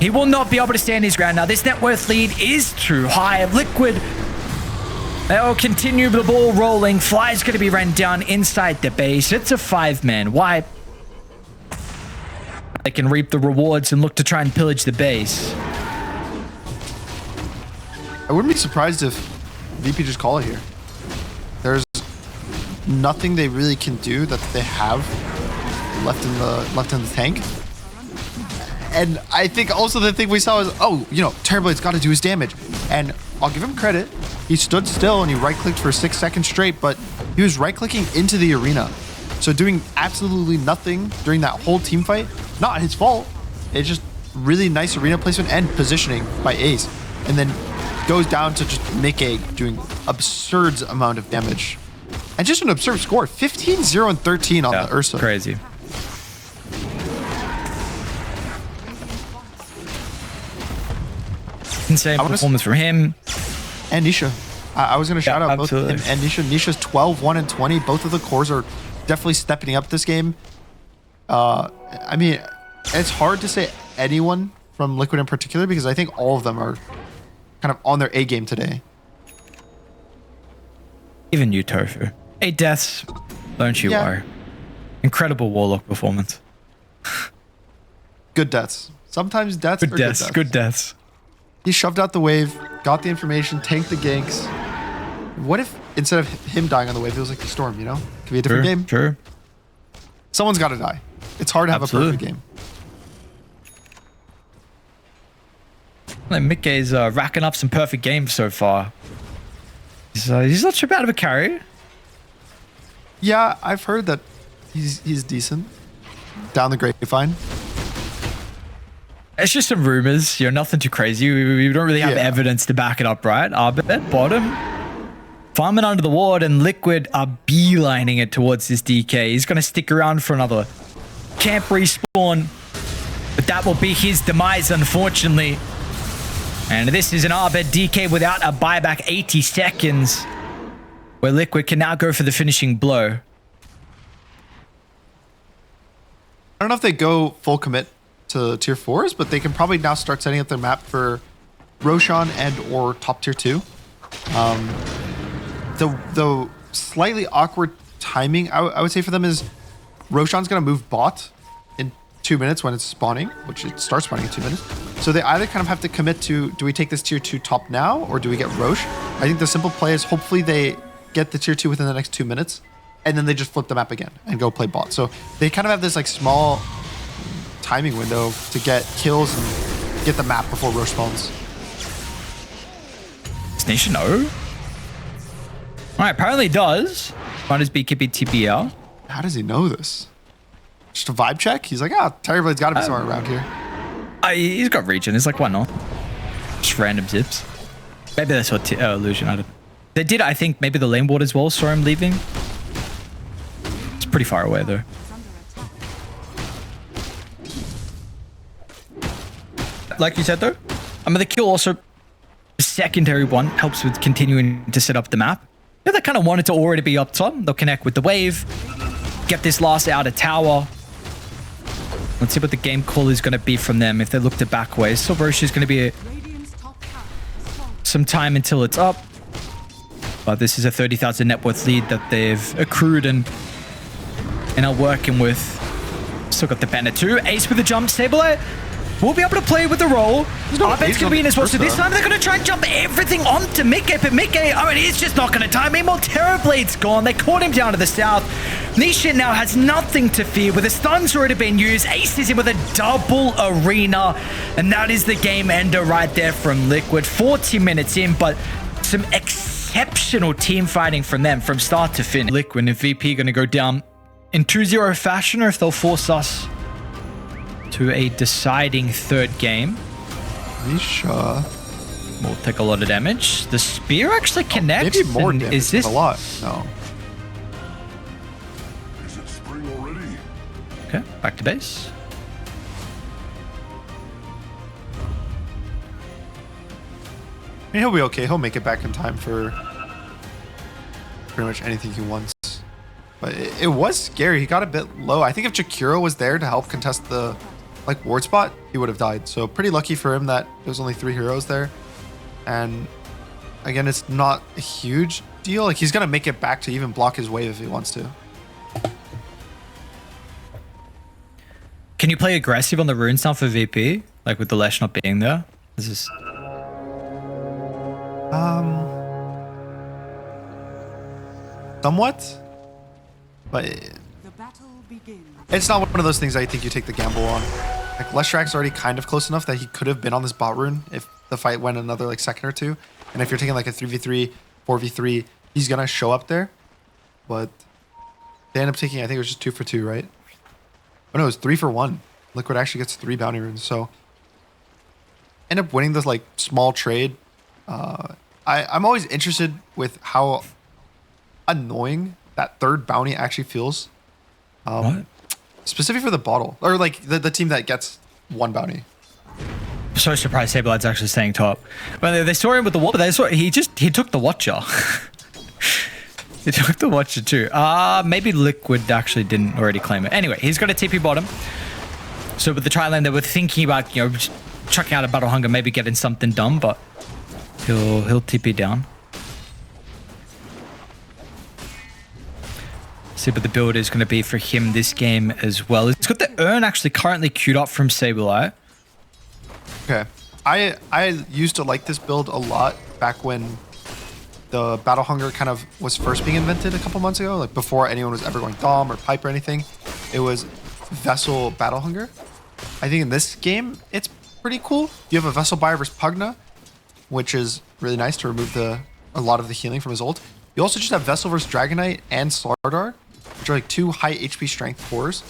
He will not be able to stand his ground now. This net worth lead is too high. Liquid, they'll continue the ball rolling. Fly's going to be ran down inside the base. It's a 5-man wipe. They can reap the rewards and look to try and pillage the base. I wouldn't be surprised if VP just call it here. There's nothing they really can do that they have left in the tank. And I think also the thing we saw is, Terrorblade's got to do his damage. And I'll give him credit. He stood still and he right-clicked for 6 seconds straight, but he was right-clicking into the arena. So doing absolutely nothing during that whole team fight, not his fault. It's just really nice arena placement and positioning by Ace. And then goes down to just Nick A doing absurd amount of damage. And just an absurd score, 15, 0, and 13 on the Ursa. Crazy. Insane performance from him. And Nisha. I was going to shout out both absolutely. him and Nisha. Nisha's 12, 1, and 20. Both of the cores are definitely stepping up this game. I mean, it's hard to say anyone from Liquid in particular because I think all of them are kind of on their A game today. Even you, Tofu. 8 deaths. Don't you worry. Incredible Warlock performance. Good deaths. Sometimes deaths are Good deaths. He shoved out the wave, got the information, tanked the ganks. What if instead of him dying on the wave, it was like the Storm, you know? Could be a different game. Sure. Someone's got to die. It's hard to have a perfect game. Like Mickey's racking up some perfect games so far. He's not too bad of a carry. Yeah, I've heard that he's decent. Down the grapevine. It's just some rumors, nothing too crazy. We don't really have evidence to back it up, right? Arbet, bottom. Farming under the ward, and Liquid are beelining it towards this DK. He's going to stick around for another camp respawn, but that will be his demise, unfortunately. And this is an Arbet DK without a buyback, 80 seconds, where Liquid can now go for the finishing blow. I don't know if they go full commit to tier 4s, but they can probably now start setting up their map for Roshan and or top tier 2. The slightly awkward timing, I would say, for them is Roshan's going to move bot in 2 minutes when it's spawning, which it starts spawning in 2 minutes. So they either kind of have to commit to, do we take this tier 2 top now, or do we get Rosh? I think the simple play is hopefully they get the tier 2 within the next 2 minutes, and then they just flip the map again and go play bot. So they kind of have this like small timing window to get kills and get the map before Rosh spawns. Does Nation know? Alright, apparently it does. Might as be keeping TPL. How does he know this? Just a vibe check? He's like, Terrorblade's got to be somewhere around here. He's got region. It's like, why not? Just random zips. Maybe that's what Illusion added. They did, I think, maybe the lane ward as well. Saw him leaving. It's pretty far away, though. Like you said, though, I mean, the kill also, the secondary one, helps with continuing to set up the map. Yeah, they kind of wanted to already be up top. They'll connect with the wave, get this last outer tower. Let's see what the game call is going to be from them if they look to back away. So Rosh is going to be some time until it's up. But this is a 30,000 net worth lead that they've accrued and are working with. Still got the banner too. Ace with the jump. Sableye will be able to play with the roll. Arbett's going to be in as well. So this time they're going to try and jump everything onto Mickey. But Mickey, oh, it is just not going to time him. Well, Terrorblade's gone. They caught him down to the south. Nisha now has nothing to fear with the stuns already been used. Ace is in with a double arena. And that is the game ender right there from Liquid. 40 minutes in, but some exceptional team fighting from them from start to finish. Liquid and VP going to go down in 2-0 fashion, or if they'll force us to a deciding third game. Nisha will take a lot of damage. The spear actually connects. Maybe more damage. Is this a lot? No. Is it spring already? Okay, back to base. I mean, he'll be okay. He'll make it back in time for pretty much anything he wants. But it was scary. He got a bit low. I think if Jakiro was there to help contest the ward spot, he would have died. So pretty lucky for him that there was only 3 heroes there. And again, it's not a huge deal. Like, he's gonna make it back to even block his wave if he wants to. Can you play aggressive on the runes now for VP? Like with the Lesh not being there? This is somewhat. But it's not one of those things I think you take the gamble on. Like, Leshrack's already kind of close enough that he could have been on this bot rune if the fight went another like second or two. And if you're taking like a 3v3, 4v3, he's gonna show up there. But they end up taking, I think it was just 2 for 2, right? Oh no, it was 3 for 1. Liquid actually gets 3 bounty runes, so end up winning this like small trade. I'm always interested with how annoying that third bounty actually feels. what? Specifically for the bottle, or like the team that gets 1 bounty. So surprised Sableye's actually staying top. But they saw him with the water. They saw he took the Watcher. He took the Watcher too. Maybe Liquid actually didn't already claim it. Anyway, he's got a TP bottom. So with the tri lane, they were thinking about, you know, just chucking out a Battle Hunger, maybe getting something done, but he'll TP down. See what the build is going to be for him this game as well. It's got the urn actually currently queued up from Sableye. Okay, I used to like this build a lot back when the Battle Hunger kind of was first being invented a couple months ago, like before anyone was ever going Dom or Pipe or anything. It was Vessel Battle Hunger. I think in this game, it's pretty cool. You have a Vessel buyer versus Pugna, which is really nice to remove a lot of the healing from his ult. You also just have Vessel versus Dragonite and Slardar, which are like 2 high HP strength cores.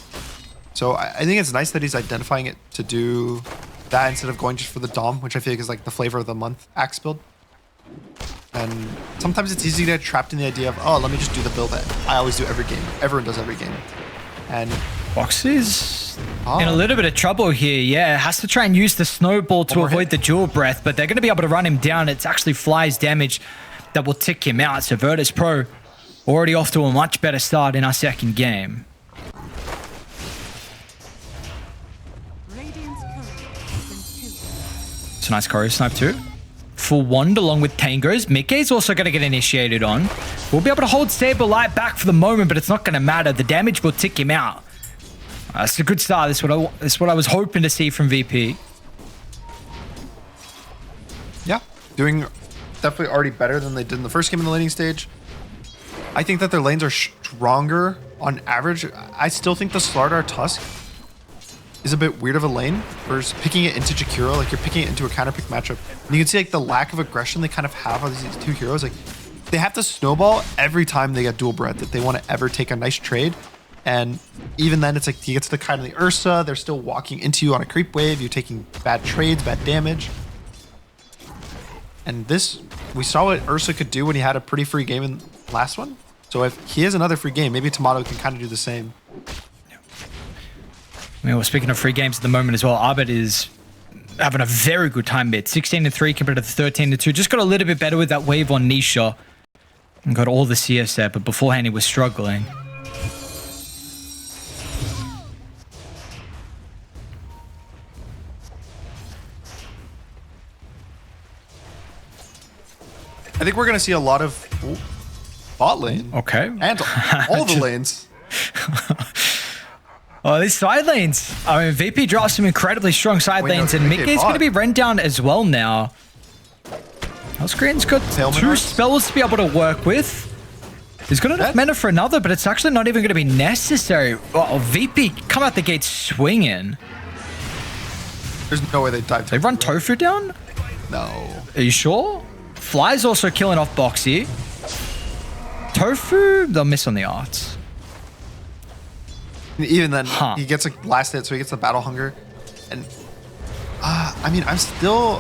So I think it's nice that he's identifying it to do that instead of going just for the Dom, which I feel like is like the flavor of the month Axe build. And sometimes it's easy to get trapped in the idea of, oh, let me just do the build that I always do every game. Everyone does every game. And Boxy's in a little bit of trouble here. Yeah, has to try and use the snowball to avoid the dual breath, but they're going to be able to run him down. It's actually Fly's damage that will tick him out. So Virtus.pro already off to a much better start in our second game. It's a nice choreo snipe too. for Wand along with Tango's. Mickey's also going to get initiated on. We'll be able to hold Saberlight back for the moment, but it's not going to matter. The damage will tick him out. That's a good start. That's what I was hoping to see from VP. Yeah, doing definitely already better than they did in the first game in the laning stage. I think that their lanes are stronger on average. I still think the Slardar Tusk is a bit weird of a lane versus picking it into Jakiro. Like, you're picking it into a counter pick matchup. And you can see like the lack of aggression they kind of have on these two heroes. Like, they have to snowball every time they get dual breath if they want to ever take a nice trade. And even then, it's like he gets the kind of the Ursa. They're still walking into you on a creep wave. You're taking bad trades, bad damage. And this, we saw what Ursa could do when he had a pretty free game in the last one. So if he has another free game, maybe Tomato can kind of do the same. I mean, well, speaking of free games at the moment as well, Arbet is having a very good time mid. 16-3 compared to the 13-2. Just got a little bit better with that wave on Nisha. And got all the CS there, but beforehand he was struggling. I think we're going to see a lot of bot lane. Okay. And all the lanes. Oh, these side lanes. I mean, VP drops some incredibly strong side lanes, and Mickey's going to be run down as well now. Hellscreen's got two spells to be able to work with. He's got enough mana for another, but it's actually not even going to be necessary. Oh, VP come out the gate swinging. There's no way they dive. They run Tofu down? No. Are you sure? Fly's also killing off Boxy. Tofu, they'll miss on the arts. Even then, he gets a last hit, so he gets the battle hunger. And I mean, I'm still,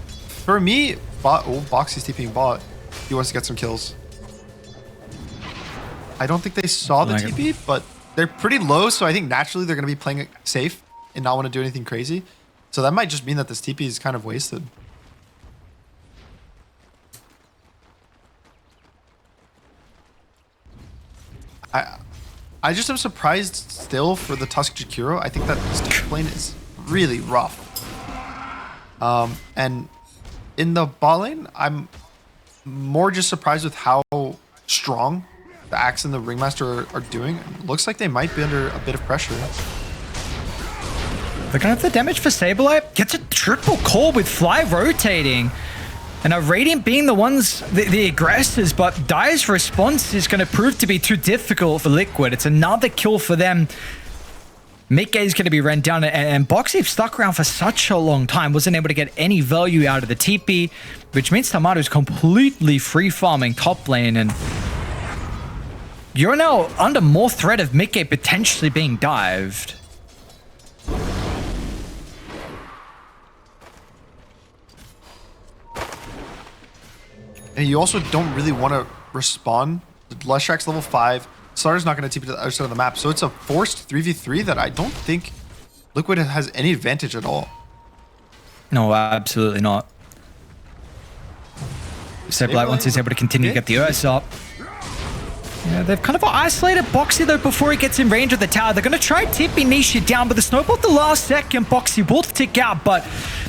for me, Boxy's TPing bot. He wants to get some kills. I don't think they saw the TP, but they're pretty low, so I think naturally they're going to be playing it safe and not want to do anything crazy. So that might just mean that this TP is kind of wasted. I just am surprised still for the Tusk Jakiro. I think that this top lane is really rough. And in the bot lane, I'm more just surprised with how strong the Axe and the Ringmaster are doing. It looks like they might be under a bit of pressure. They're gonna have the damage for Saberlight. Gets a triple core with Fly rotating. And Radiant being the ones, the aggressors, but Dire's response is going to prove to be too difficult for Liquid. It's another kill for them. Mickey is going to be run down, and Boxy stuck around for such a long time, wasn't able to get any value out of the TP, which means Tomato's completely free farming top lane, and you're now under more threat of Mickey potentially being dived. And you also don't really want to respond. Leshrack's level 5. Slardr's not going to TP to the other side of the map. So it's a forced 3v3 that I don't think Liquid has any advantage at all. No, absolutely not. Saberlight, once he's able to continue to get the Ursa up. Yeah, they've kind of isolated Boxy though before he gets in range of the tower. They're going to try TP Nisha down, but the snowball at the last second, Boxy will tick out, but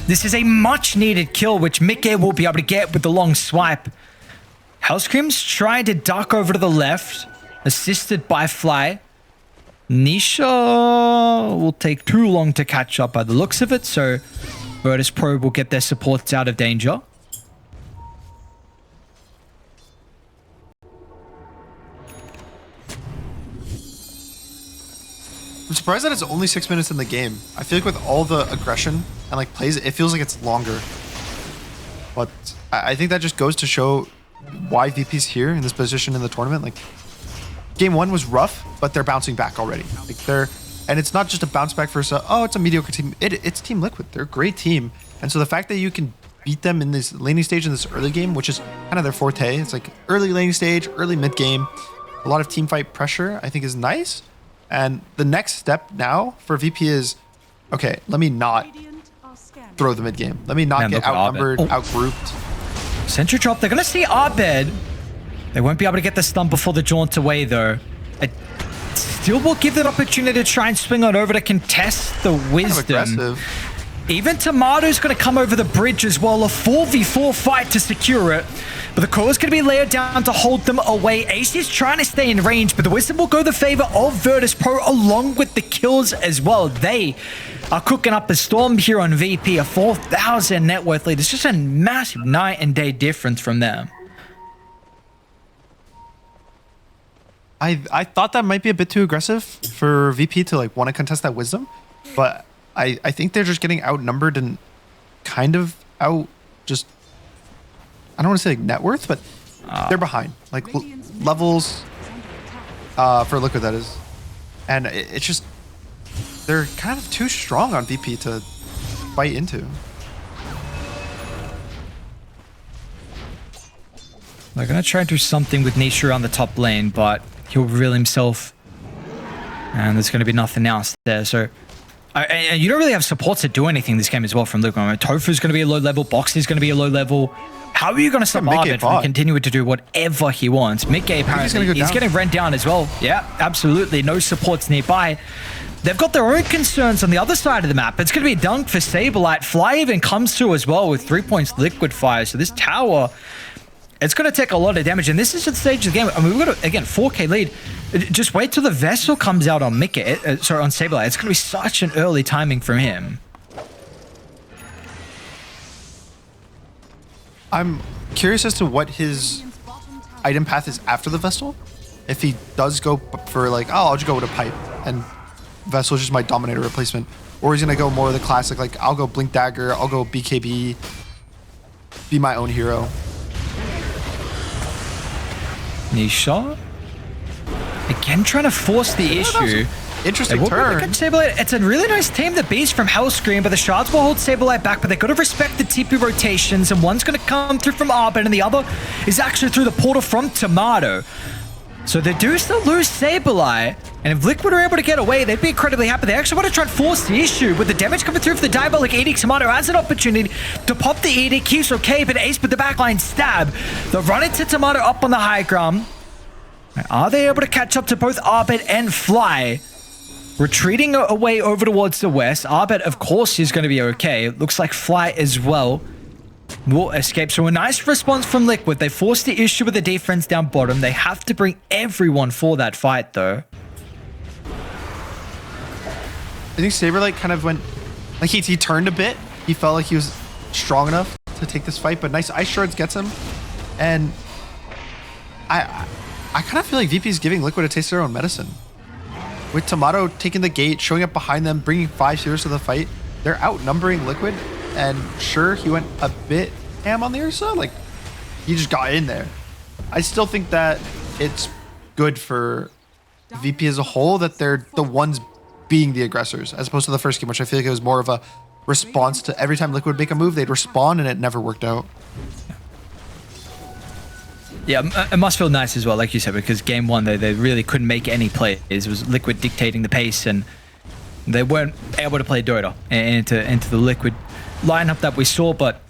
this is a much needed kill, which Mickey will be able to get with the long swipe. Hellscream's trying to duck over to the left, assisted by Fly. Nisha will take too long to catch up by the looks of it, so Virtus.pro will get their supports out of danger. I'm surprised that it's only 6 minutes in the game. I feel like with all the aggression and like plays, it feels like it's longer. But I think that just goes to show why VP's here in this position in the tournament. Like, game 1 was rough, but they're bouncing back already. Like and it's not just a bounce back versus it's a mediocre team. It's Team Liquid. They're a great team. And so the fact that you can beat them in this laning stage in this early game, which is kind of their forte. It's like early laning stage, early mid game, a lot of team fight pressure, I think is nice. And the next step now for VP is, okay, let me not throw the mid game. Let me not get outnumbered, outgrouped. Sentry drop. They're going to see Arbed. They won't be able to get the stun before the jaunt away, though. It still will give that opportunity to try and swing on over to contest the wisdom. Kind of aggressive. Even Tomato's going to come over the bridge as well. A 4v4 fight to secure it. But the core is going to be layered down to hold them away. AC is trying to stay in range, but the Wisdom will go the favor of Virtus.pro along with the kills as well. They are cooking up a storm here on VP, a 4,000 net worth lead. It's just a massive night and day difference from them. I thought that might be a bit too aggressive for VP to like want to contest that Wisdom, but I think they're just getting outnumbered and kind of out just, I don't want to say like net worth, but they're behind like levels for Liquid, that is. And it's just, they're kind of too strong on VP to fight into. They're going to try to do something with Nisha on the top lane, but he'll reveal himself. And there's going to be nothing else there. So, and you don't really have supports to do anything this game as well from Liquid. I mean, Tofu's going to be a low level. Boxy's going to be a low level. How are you going to stop Arbit from continuing to do whatever he wants? Mid-game, apparently, he's getting rent down as well. Yeah, absolutely. No supports nearby. They've got their own concerns on the other side of the map. It's going to be a dunk for Saberlight. Fly even comes through as well with 3 points Liquid fire. So this tower, it's going to take a lot of damage. And this is the stage of the game. I mean, we've got, again, 4K lead. Just wait till the Vessel comes out on sorry, on Saberlight. It's going to be such an early timing from him. I'm curious as to what his item path is after the Vessel. If he does go for like, oh, I'll just go with a pipe and Vessel is just my Dominator replacement. Or he's going to go more of the classic, like I'll go Blink Dagger, I'll go BKB, be my own hero. Nisha? Again, trying to force the issue. Interesting turn. It's a really nice team, the Beast from Hellscream, but the Shards will hold Saberlight back, but they've got to respect the TP rotations, and one's going to come through from Arbit, and the other is actually through the portal from Tomato. So they do still lose Saberlight, and if Liquid are able to get away, they'd be incredibly happy. They actually want to try and force the issue. With the damage coming through for the Diabolic Edict, Tomato has an opportunity to pop the Edict. He's okay, but Ace with the backline stab. They'll run into Tomato up on the high ground. Are they able to catch up to both Arbit and Fly? Retreating away over towards the west. Arbit, of course, is going to be okay. It looks like Fly as well will escape. So a nice response from Liquid. They forced the issue with the defense down bottom. They have to bring everyone for that fight, though. I think Saberlight kind of went, like he turned a bit. He felt like he was strong enough to take this fight, but nice Ice Shards gets him. And I kind of feel like VP is giving Liquid a taste of their own medicine. With Tomato taking the gate, showing up behind them, bringing 5 heroes to the fight, they're outnumbering Liquid. And sure, he went a bit ham on the Ursa. Like, he just got in there. I still think that it's good for VP as a whole that they're the ones being the aggressors, as opposed to the first game, which I feel like it was more of a response to every time Liquid would make a move, they'd respond, and it never worked out. Yeah, it must feel nice as well, like you said, because game one, they really couldn't make any plays. It was Liquid dictating the pace, and they weren't able to play Dota into the Liquid lineup that we saw, but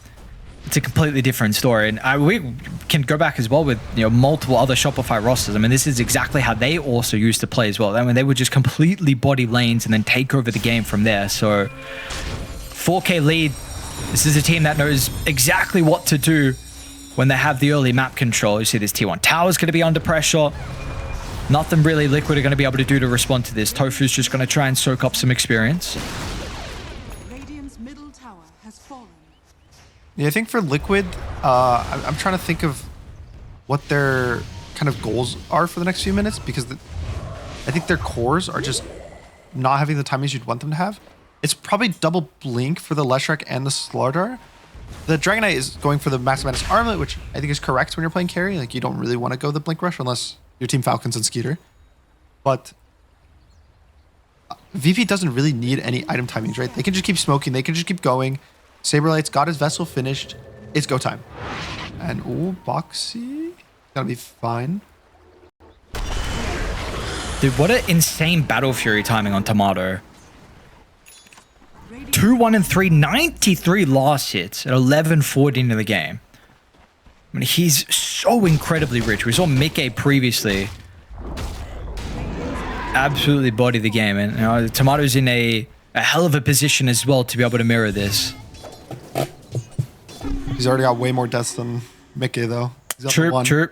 it's a completely different story. And we can go back as well with multiple other Shopify rosters. I mean, this is exactly how they also used to play as well. I mean, they would just completely body lanes and then take over the game from there. So 4K lead. This is a team that knows exactly what to do when they have the early map control. You see this T1 tower is going to be under pressure. Nothing really Liquid are going to be able to do to respond to this. Tofu's just going to try and soak up some experience. Radiant's middle tower has fallen. Yeah, I think for Liquid, I'm trying to think of what their kind of goals are for the next few minutes, because I think their cores are just not having the timings you'd want them to have. It's probably double blink for the Leshrac and the Slardar. The Dragon Knight is going for the Max Madness Armlet, which I think is correct when you're playing carry. Like, you don't really want to go the Blink Rush unless your team Falcons and Skeeter. But VP doesn't really need any item timings, right? They can just keep smoking. They can just keep going. Saberlight's got his Vessel finished. It's go time. And, ooh, Boxy. Gonna be fine. Dude, what an insane Battle Fury timing on Tomato. 2-1-3, 93 loss hits at 11-14 in the game. I mean, he's so incredibly rich. We saw Mickey previously absolutely body the game, and Tomato's in a a hell of a position as well to be able to mirror this. He's already got way more deaths than Mickey, though. He's up to True, 1. true.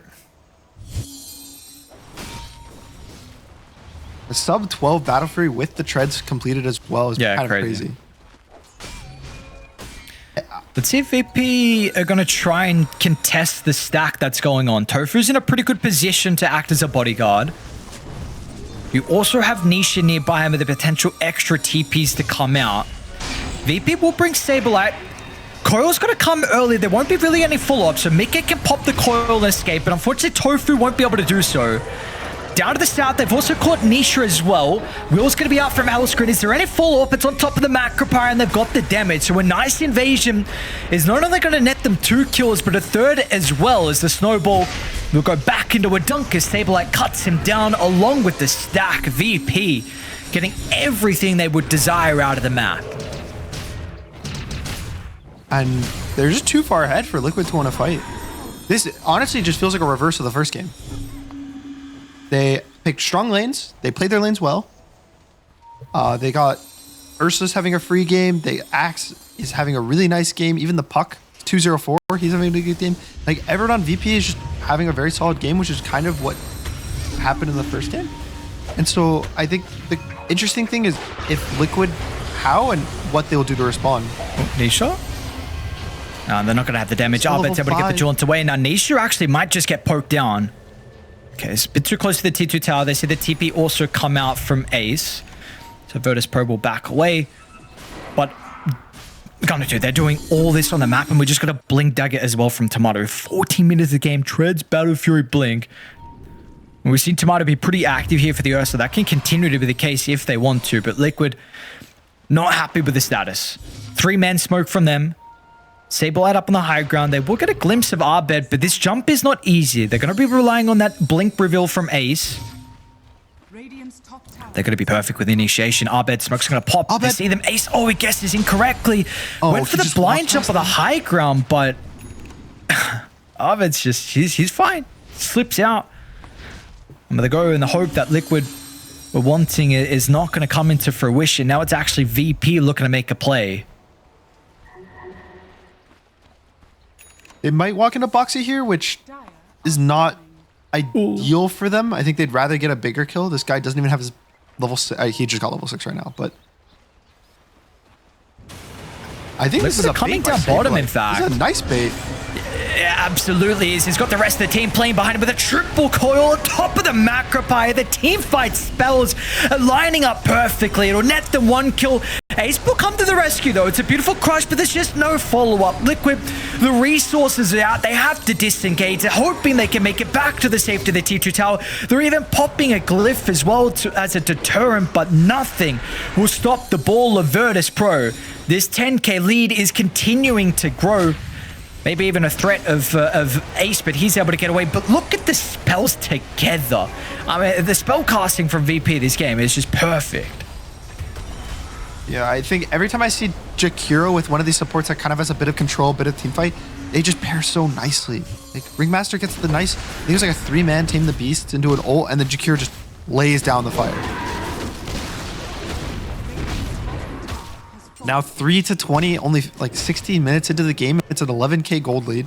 A sub 12 Battle Fury with the treads completed as well is Yeah, kind of crazy. crazy. Let's see if VP are going to try and contest the stack that's going on. Tofu's in a pretty good position to act as a bodyguard. You also have Nisha nearby him with the potential extra TPs to come out. VP will bring Saberlight. Coil's going to come early. There won't be really any follow-up, so Mickey can pop the Coil and escape, but unfortunately Tofu won't be able to do so. Down to the south, they've also caught Nisha as well. Will's going to be out from Hellscreen. Is there any follow-up? It's on top of the Macropyre, and they've got the damage. So a nice invasion is not only going to net them 2 kills, but a third as well, as the Snowball will go back into a dunk as Saberlight cuts him down along with the stack. VP getting everything they would desire out of the map. And they're just too far ahead for Liquid to want to fight. This honestly just feels like a reverse of the first game. They picked strong lanes. They played their lanes well. They got Ursa's having a free game. Axe is having a really nice game. Even the Puck, 2-0-4, he's having a good game. Like, everyone on VP is just having a very solid game, which is kind of what happened in the first game. And so I think the interesting thing is if Liquid, how and what they'll do to respond. Nisha? No, they're not going to have the damage. Still Arbet's able to get the 5. jaunt away. Now, Nisha actually might just get poked down. Okay, it's a bit too close to the T2 tower. They see the TP also come out from Ace. So Virtus.pro will back away. But gonna do, they're doing all this on the map, and we're just gonna blink dagger as well from Tomato. 14 minutes of the game, treads, Battle Fury, blink. And we've seen Tomato be pretty active here for the Ursa. That can continue to be the case if they want to, but Liquid not happy with the status. 3-man smoke from them. Saberlight up on the high ground. They will get a glimpse of Arbed, but this jump is not easy. They're going to be relying on that blink reveal from Ace. Radiant's top tower. They're going to be perfect with the initiation. Arbed smoke's going to pop. They see them. Ace, oh, he guesses incorrectly. Went for the blind jump on the high ground, but Arbed's just, he's fine. Slips out. I'm going to go in the hope that Liquid were wanting is not going to come into fruition. Now it's actually VP looking to make a play. They might walk into Boxy here, which is not ideal for them. I think they'd rather get a bigger kill. This guy doesn't even have his level 6. He just got level 6 right now, but I think this is a coming bait by down bottom, Saberlight. in fact. This is a nice bait. Yeah, absolutely is. He's got the rest of the team playing behind him with a triple coil on top of the Macropyre. The team fight spells lining up perfectly. It'll net them 1 kill. Ace will come to the rescue, though. It's a beautiful crush, but there's just no follow-up. Liquid, the resources are out. They have to disengage. They're hoping they can make it back to the safety of the T2 tower. They're even popping a glyph as well as a deterrent, but nothing will stop the ball of Virtus.pro. This 10k lead is continuing to grow. Maybe even a threat of Ace, but he's able to get away. But look at the spells together. I mean, the spell casting from VP this game is just perfect. Yeah, I think every time I see Jakiro with one of these supports that kind of has a bit of control, a bit of team fight, they just pair so nicely. Like, Ringmaster gets the nice, I think it was like a 3-man Tame the Beast into an ult, and then Jakiro just lays down the fire. Now 3-20, only like 16 minutes into the game. It's an 11k gold lead.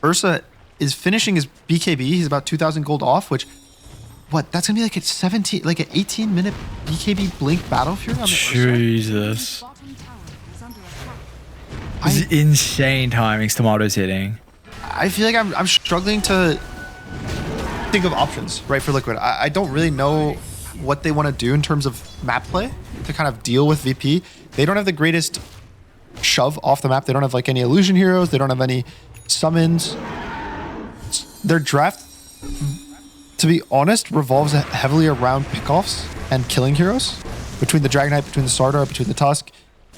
Ursa is finishing his BKB. He's about 2,000 gold off, which, what? That's gonna be like a 17, like an 18-minute BKB blink Battle Fury on the Ursa. Jesus. Bottom tower is under attack. This is insane timings Tomato's hitting. I feel like I'm struggling to think of options, right, for Liquid. I don't really know what they want to do in terms of map play to kind of deal with VP. They don't have the greatest shove off the map. They don't have like any illusion heroes. They don't have any summons. Their draft, to be honest, revolves heavily around pickoffs and killing heroes between the Dragonite, between the Sardar, between the Tusk.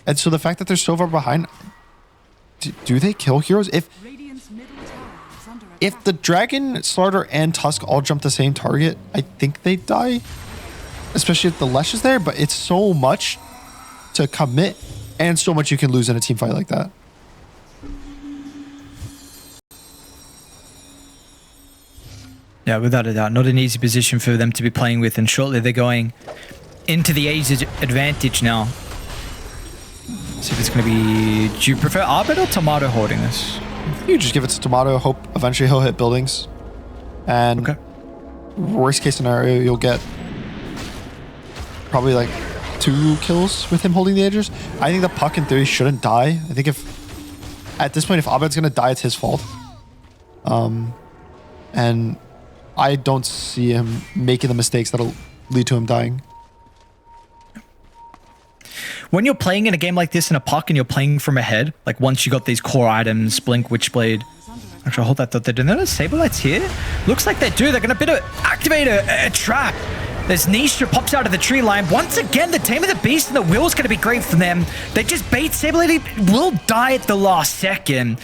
And so the fact that they're so far behind, do they kill heroes? Radiant's middle tower is under attack. If the Dragon, Slardar, and Tusk all jump the same target, I think they die. Especially if the Lesh is there, but it's so much to commit and so much you can lose in a team fight like that. Yeah, without a doubt. Not an easy position for them to be playing with, and shortly they're going into the A's advantage now. See if it's going to be... Do you prefer Arbit or Tomato holding this? You just give it to Tomato, hope eventually he'll hit buildings. And Okay. worst case scenario, you'll get probably like 2 kills with him holding the edges. I think the puck in theory shouldn't die. I think if at this point, if Abed's gonna die, it's his fault. And I don't see him making the mistakes that'll lead to him dying. When you're playing in a game like this in a puck and you're playing from ahead, like once you got these core items, Blink, Witchblade. Actually, hold that thought. They're doing that. Saber Lights here? Looks like they do. They're going to activate a trap. There's Nisha pops out of the tree line. Once again, the Tame of the Beast and the Will's going to be great for them. They just bait Saber Lady. Will die at the last second.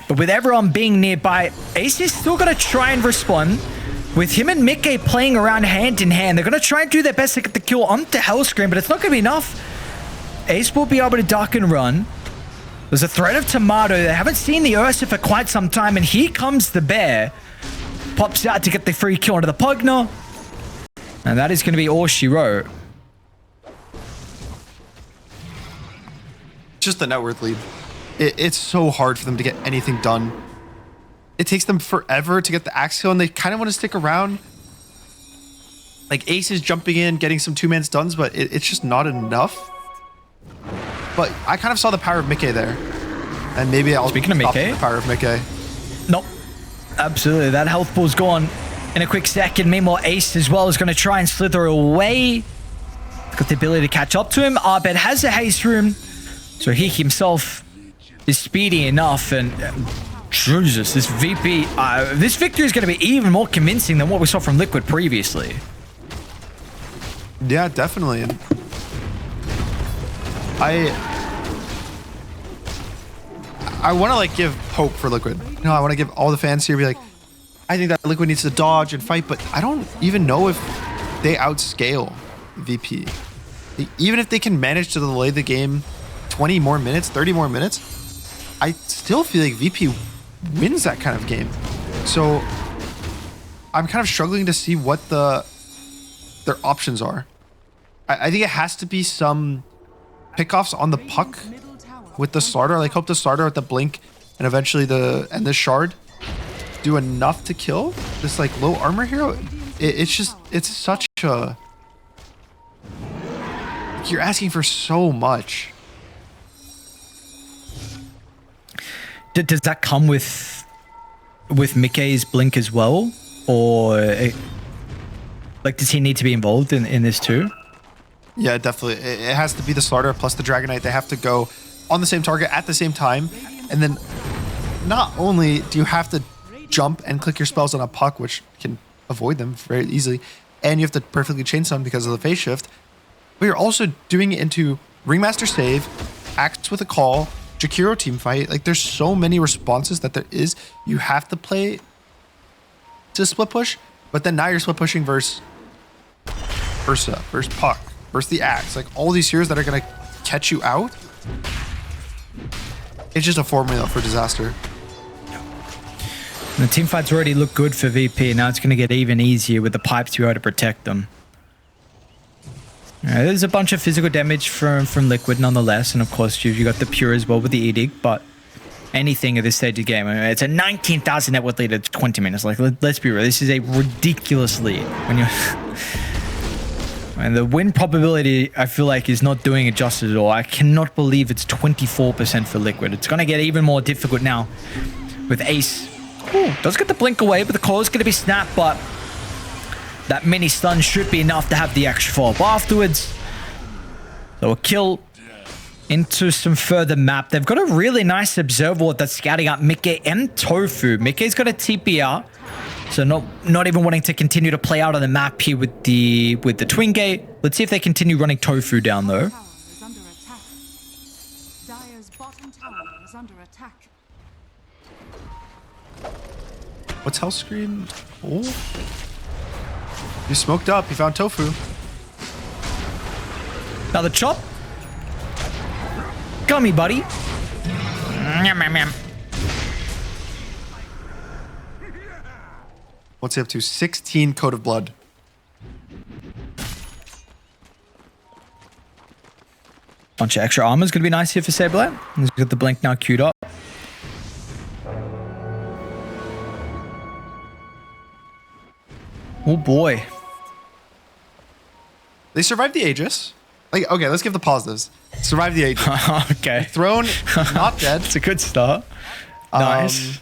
But with everyone being nearby, Ace is still going to try and respond. With him and Mickey playing around hand in hand, they're going to try and do their best to get the kill onto Hellscream, but it's not going to be enough. Ace will be able to duck and run. There's a threat of Tomato. They haven't seen the Ursa for quite some time, and here comes the Bear. Pops out to get the free kill onto the Pugner. And that is going to be all she wrote. Just the net worth lead. It's so hard for them to get anything done. It takes them forever to get the axe kill, and they kind of want to stick around. Like, Ace is jumping in, getting some 2-man stuns, but it's just not enough. But I kind of saw the power of Mickey there. And maybe I'll Speaking of stop Mickey? the power of Mickey. Nope. Absolutely. That health pool's gone in a quick second. Meanwhile, Ace as well is going to try and slither away. Got the ability to catch up to him. Arbed has a haste room. So he himself is speedy enough. And Jesus, this VP... this victory is going to be even more convincing than what we saw from Liquid previously. Yeah, definitely. And I want to like give hope for Liquid. You know, I want to give all the fans here be like, I think that Liquid needs to dodge and fight, but I don't even know if they outscale VP. Even if they can manage to delay the game 20 more minutes, 30 more minutes, I still feel like VP wins that kind of game. So I'm kind of struggling to see what their options are. I think it has to be some pickoffs on the puck with the starter. Like, hope the starter with the blink and eventually the shard do enough to kill this like low armor hero. It's such a... You're asking for so much. Does that come with Mickey's blink as well? Or like, does he need to be involved in this too? Yeah, definitely. It has to be the starter plus the Dragon Knight. They have to go on the same target at the same time. And then not only do you have to jump and click your spells on a puck, which can avoid them very easily, and you have to perfectly chain stun because of the phase shift, but you're also doing it into Ringmaster save, Axe with a call, Jakiro team fight. Like, there's so many responses that there is. You have to play to split push, but then now you're split pushing versus Ursa, versus Puck, versus the Axe. Like, all these heroes that are going to catch you out. It's just a formula for disaster. The team fights already look good for VP. Now it's going to get even easier with the pipes to be able to protect them. There's a bunch of physical damage from Liquid nonetheless. And of course, you've got the Pure as well with the Edict. But anything at this stage of the game, I mean, it's a 19,000 net worth lead at 20 minutes. Like, let's be real. This is a ridiculous lead. When you're... And the win probability, I feel like, is not doing it justice at all. I cannot believe it's 24% for Liquid. It's going to get even more difficult now with Ace. Ooh, does get the blink away, but the call is going to be snapped. But that mini stun should be enough to have the extra follow-up afterwards. So a kill into some further map. They've got a really nice observer that's scouting out Mickey and Tofu. Mickey's got a TP out. So not even wanting to continue to play out on the map here with the Twin Gate. Let's see if they continue running Tofu down though. Dire's bottom tower is under attack. What's Hellscream? Oh. You smoked up. You found Tofu. Now the chop. Gummy, buddy. What's he up to? 16 Code of Blood. Bunch of extra armor is going to be nice here for Saberlight. He's got the blink now queued up. Oh boy. They survived the Aegis. Like, okay, let's give the positives. Survived the Aegis. Okay. Throne, not dead. It's a good start. Nice.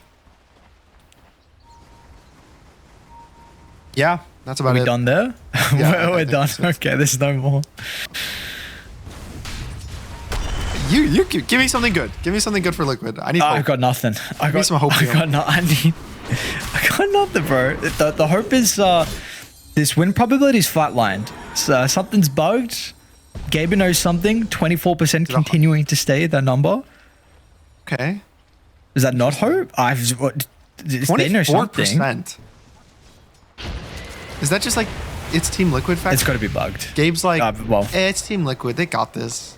Yeah, that's about Are we it. done there? Yeah, We're done. Okay, there's no more. You give me something good. Give me something good for Liquid. I need hope. I've got nothing. I got some hope I here. got no, I got nothing, bro. The hope is this win probability is flatlined. So something's bugged. Gaber knows something. 24% continuing to stay at that number. Okay. Is that not hope? They know something. 24%. Is that just like it's Team Liquid factor? It's got to be bugged. Gabe's like, well, it's Team Liquid. They got this.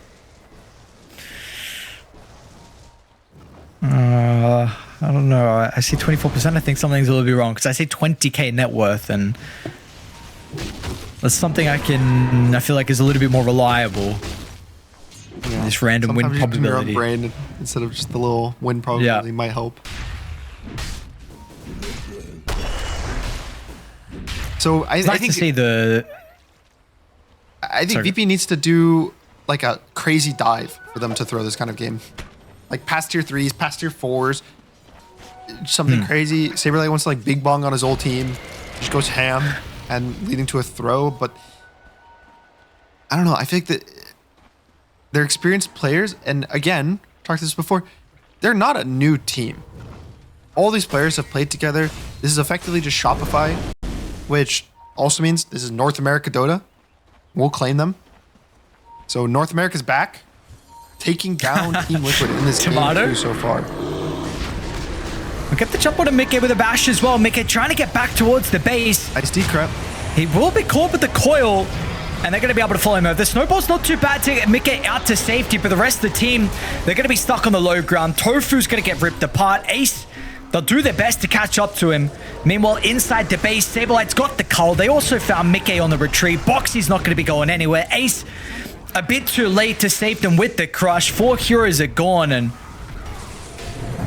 I don't know. I see 24%. I think something's a little bit wrong because I see 20k net worth, and that's something I feel like is a little bit more reliable. Yeah. This random win Sometimes you do your own probability. brain instead of just the little win probability might help. So I It's nice think to see the. I think Sorry. VP needs to do like a crazy dive for them to throw this kind of game. Like past tier 3s, past tier 4s, something crazy. Saberlight wants to like big bong on his whole team, just goes ham and leading to a throw. But I don't know. I feel like that they're experienced players, and again, talked this before, they're not a new team. All these players have played together. This is effectively just Shopify, which also means this is North America Dota. We'll claim them. So North America's back, taking down Team Liquid in this Tomato? game so far. We get the jump on Mickey with a bash as well. Mickey trying to get back towards the base. Nice decrep. He will be caught with the coil, and they're going to be able to follow him over. The snowball's not too bad to get Mickey out to safety, but the rest of the team, they're going to be stuck on the low ground. Tofu's going to get ripped apart. Ace, they'll do their best to catch up to him. Meanwhile, inside the base, Saberlight's got the cull. They also found Mickey on the retreat. Boxy's not going to be going anywhere. Ace, a bit too late to save them with the crush. 4 heroes are gone, and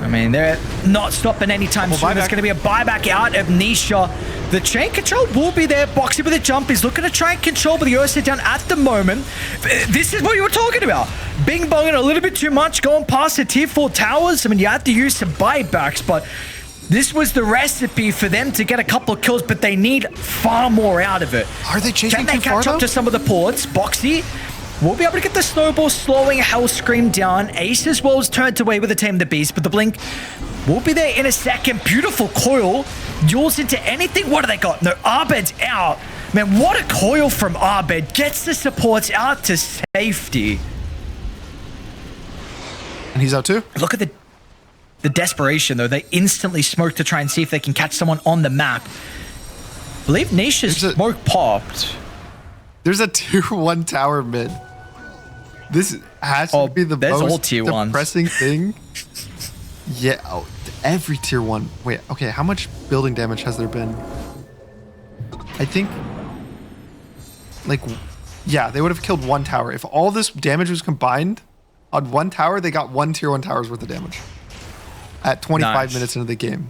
I mean, they're not stopping anytime soon. There's going to be a buyback out of Nisha. The chain control will be there. Boxy with a jump. He's looking to try and control, but the Ursa down at the moment. This is what you were talking about. Bing bonging a little bit too much, going past the tier 4 towers. I mean, you had to use some buybacks, but this was the recipe for them to get a couple of kills, but they need far more out of it. Are they chasing Can they too far, catch up though? to some of the ports? Boxy will be able to get the snowball, slowing Hellscream down. Ace as well is turned away with the Tame the Beast, but the blink will be there in a second. Beautiful coil. Duels into anything. What do they got? No, Arbed's out. Man, what a coil from Arbed. Gets the supports out to safety. And he's out too? Look at the desperation, though. They instantly smoke to try and see if they can catch someone on the map. I believe Nisha's There's a- smoke popped. There's a tier 1 tower mid. This has to be the there's all most tier ones. depressing thing. Yeah, oh, every tier 1. Wait, okay, how much building damage has there been? I think, like, yeah, they would have killed 1 tower. If all this damage was combined on 1 tower, they got 1 tier 1 tower's worth of damage at 25 Nice. minutes into the game.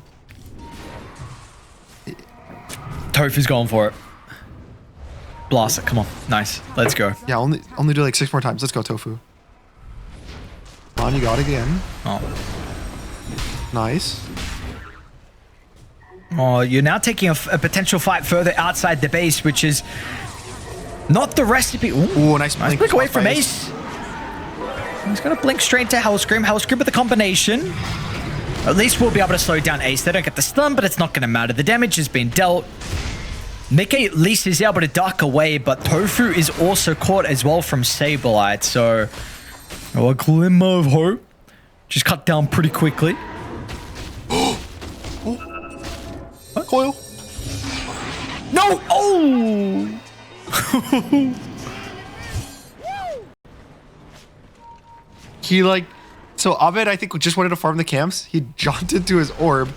Tofu's going for it. Blast it. Come on. Nice. Let's go. Yeah, only do like 6 more times. Let's go, Tofu. Come on, you got it again. Oh. Nice. Oh, you're now taking a potential fight further outside the base, which is not the recipe. Ooh, nice Nice blink blink away off from Ace. Ace. He's going to blink straight to Hellscream. Hellscream with the combination. At least we'll be able to slow down Ace. They don't get the stun, but it's not going to matter. The damage has been dealt. Mickey at least is able to duck away, but Tofu is also caught as well from Saberlight. So, a glimmer of hope. Just cut down pretty quickly. Coil. No! Oh! He like, so Abed I think just wanted to farm the camps. He jumped into his orb.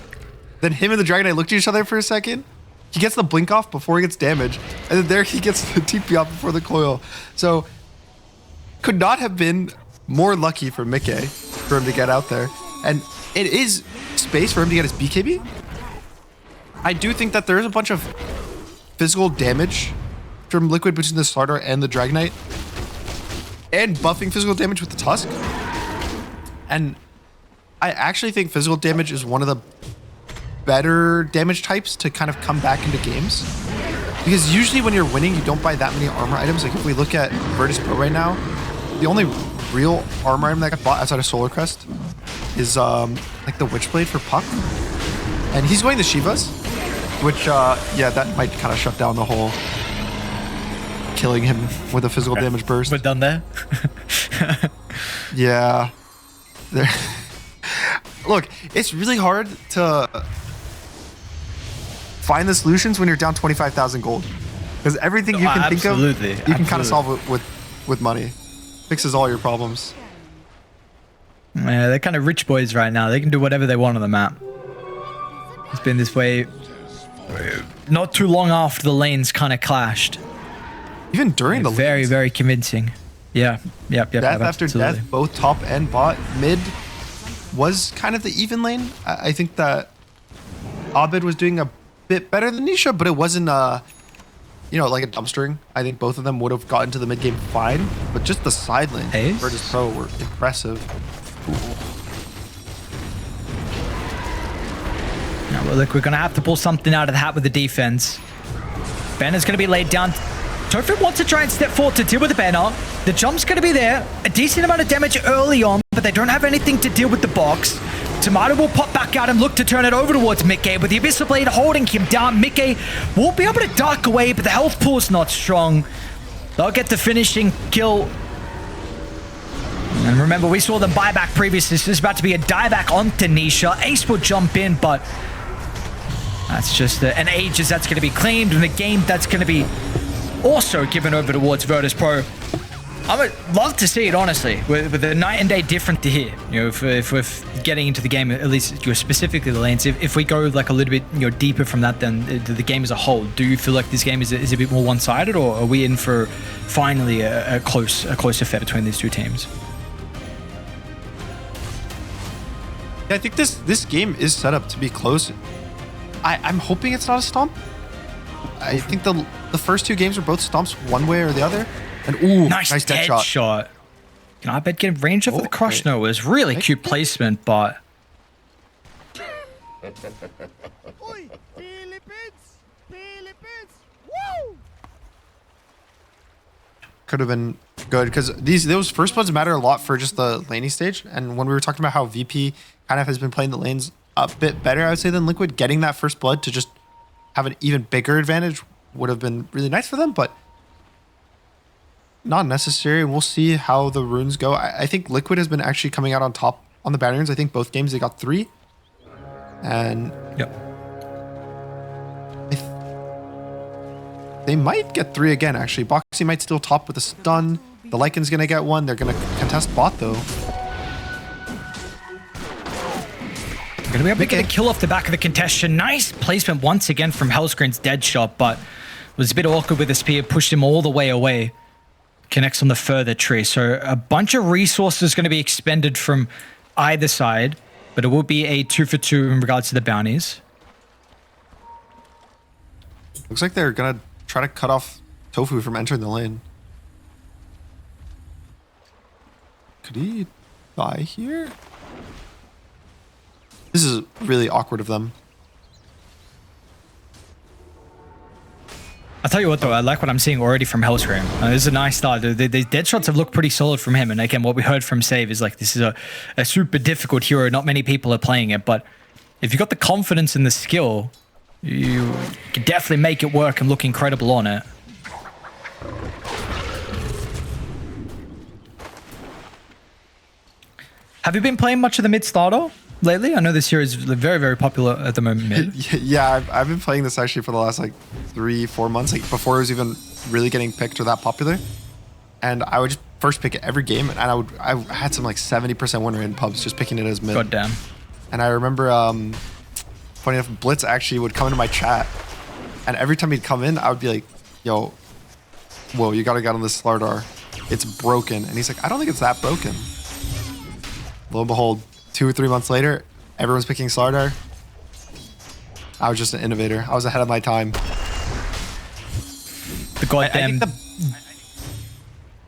Then him and the Dragon Knight looked at each other for a second. He gets the blink off before he gets damaged. And then there he gets the TP off before the coil. So could not have been more lucky for Mickey for him to get out there. And it is space for him to get his BKB. I do think that there is a bunch of physical damage from Liquid between the Slardar and the Dragonite, and buffing physical damage with the Tusk. And I actually think physical damage is one of the better damage types to kind of come back into games. Because usually when you're winning, you don't buy that many armor items. Like if we look at Virtus.pro right now, the only real armor item that got bought outside of Solar Crest is like the Witchblade for Puck. And he's going the Shivas, which, yeah, that might kind of shut down the whole killing him with a physical damage burst. We're done there. Yeah. There. Look, it's really hard to find the solutions when you're down 25,000 gold. Because everything you can think of, you can kind of solve it with money. Fixes all your problems. Yeah, they're kind of rich boys right now. They can do whatever they want on the map. It's been this way not too long after the lanes kind of clashed. Even during the very, lanes. very convincing. Yeah, yep. Death after absolutely. death, both top and bot. Mid was kind of the even lane. I think that Abed was doing a bit better than Nisha, but it wasn't you know, like a dumpstering. I think both of them would have gotten to the mid game fine, but just the side lane Virtus.pro were impressive. Now, well, look, we're going to have to pull something out of the hat with the defense. Banner's going to be laid down. Tofu wants to try and step forward to deal with the banner. The jump's going to be there. A decent amount of damage early on, but they don't have anything to deal with the box. Tomato will pop back out and look to turn it over towards Mickey, with the Abyssal Blade holding him down. Mickey will be able to duck away, but the health pool's not strong. They'll get the finishing kill. And remember, we saw them buy back previously. This is about to be a dieback onto Nisha. Ace will jump in, but that's just an Aegis that's going to be claimed, and a game that's going to be also given over towards Virtus.pro. I would love to see it, honestly, with a night and day difference here. You know, if we're getting into the game, at least specifically the lanes, if we go like a little bit deeper from that than the game as a whole, do you feel like this game is a bit more one-sided, or are we in for finally a close affair between these two teams? Yeah, I think this game is set up to be close. I'm hoping it's not a stomp. I think the first two games were both stomps one way or the other. And ooh, nice dead shot. Can I bet get range off of the crush? No, it was really cute placement, but could have been good, because those first ones matter a lot for just the laning stage. And when we were talking about how VP kind of has been playing the lanes a bit better, I would say, than Liquid, getting that first blood to just have an even bigger advantage would have been really nice for them, but not necessary. We'll see how the runes go. I think Liquid has been actually coming out on top on the banner runes. I think both games they got 3. And yep. They might get 3 again, actually. Boxy might still top with a stun. The Lycan's going to get 1. They're going to contest bot, though. Going to be able to get a kill off the back of the contestation. Nice placement once again from Hellscreen's dead shot, but was a bit awkward with the spear. Pushed him all the way away. Connects on the further tree. So a bunch of resources going to be expended from either side, but it will be a 2-for-2 in regards to the bounties. Looks like they're going to try to cut off Tofu from entering the lane. Could he die here? This is really awkward of them. I'll tell you what, though, I like what I'm seeing already from Hellscreen. This is a nice start. The dead shots have looked pretty solid from him. And again, what we heard from Save is like, this is a super difficult hero. Not many people are playing it. But if you've got the confidence and the skill, you can definitely make it work and look incredible on it. Have you been playing much of the mid starter lately? I know this hero is very, very popular at the moment. Mid. Yeah, I've been playing this actually for the last like 3-4 months, like before it was even really getting picked or that popular. And I would just first pick it every game, and I had some like 70% win rate in pubs just picking it as mid. God damn. And I remember, funny enough, Blitz actually would come into my chat, and every time he'd come in, I would be like, "Yo, whoa, you gotta get on this Slardar. It's broken." And he's like, "I don't think it's that broken." lo and behold, 2 or 3 months later, everyone's picking Slardar. I was just an innovator. I was ahead of my time. The goddamn. I think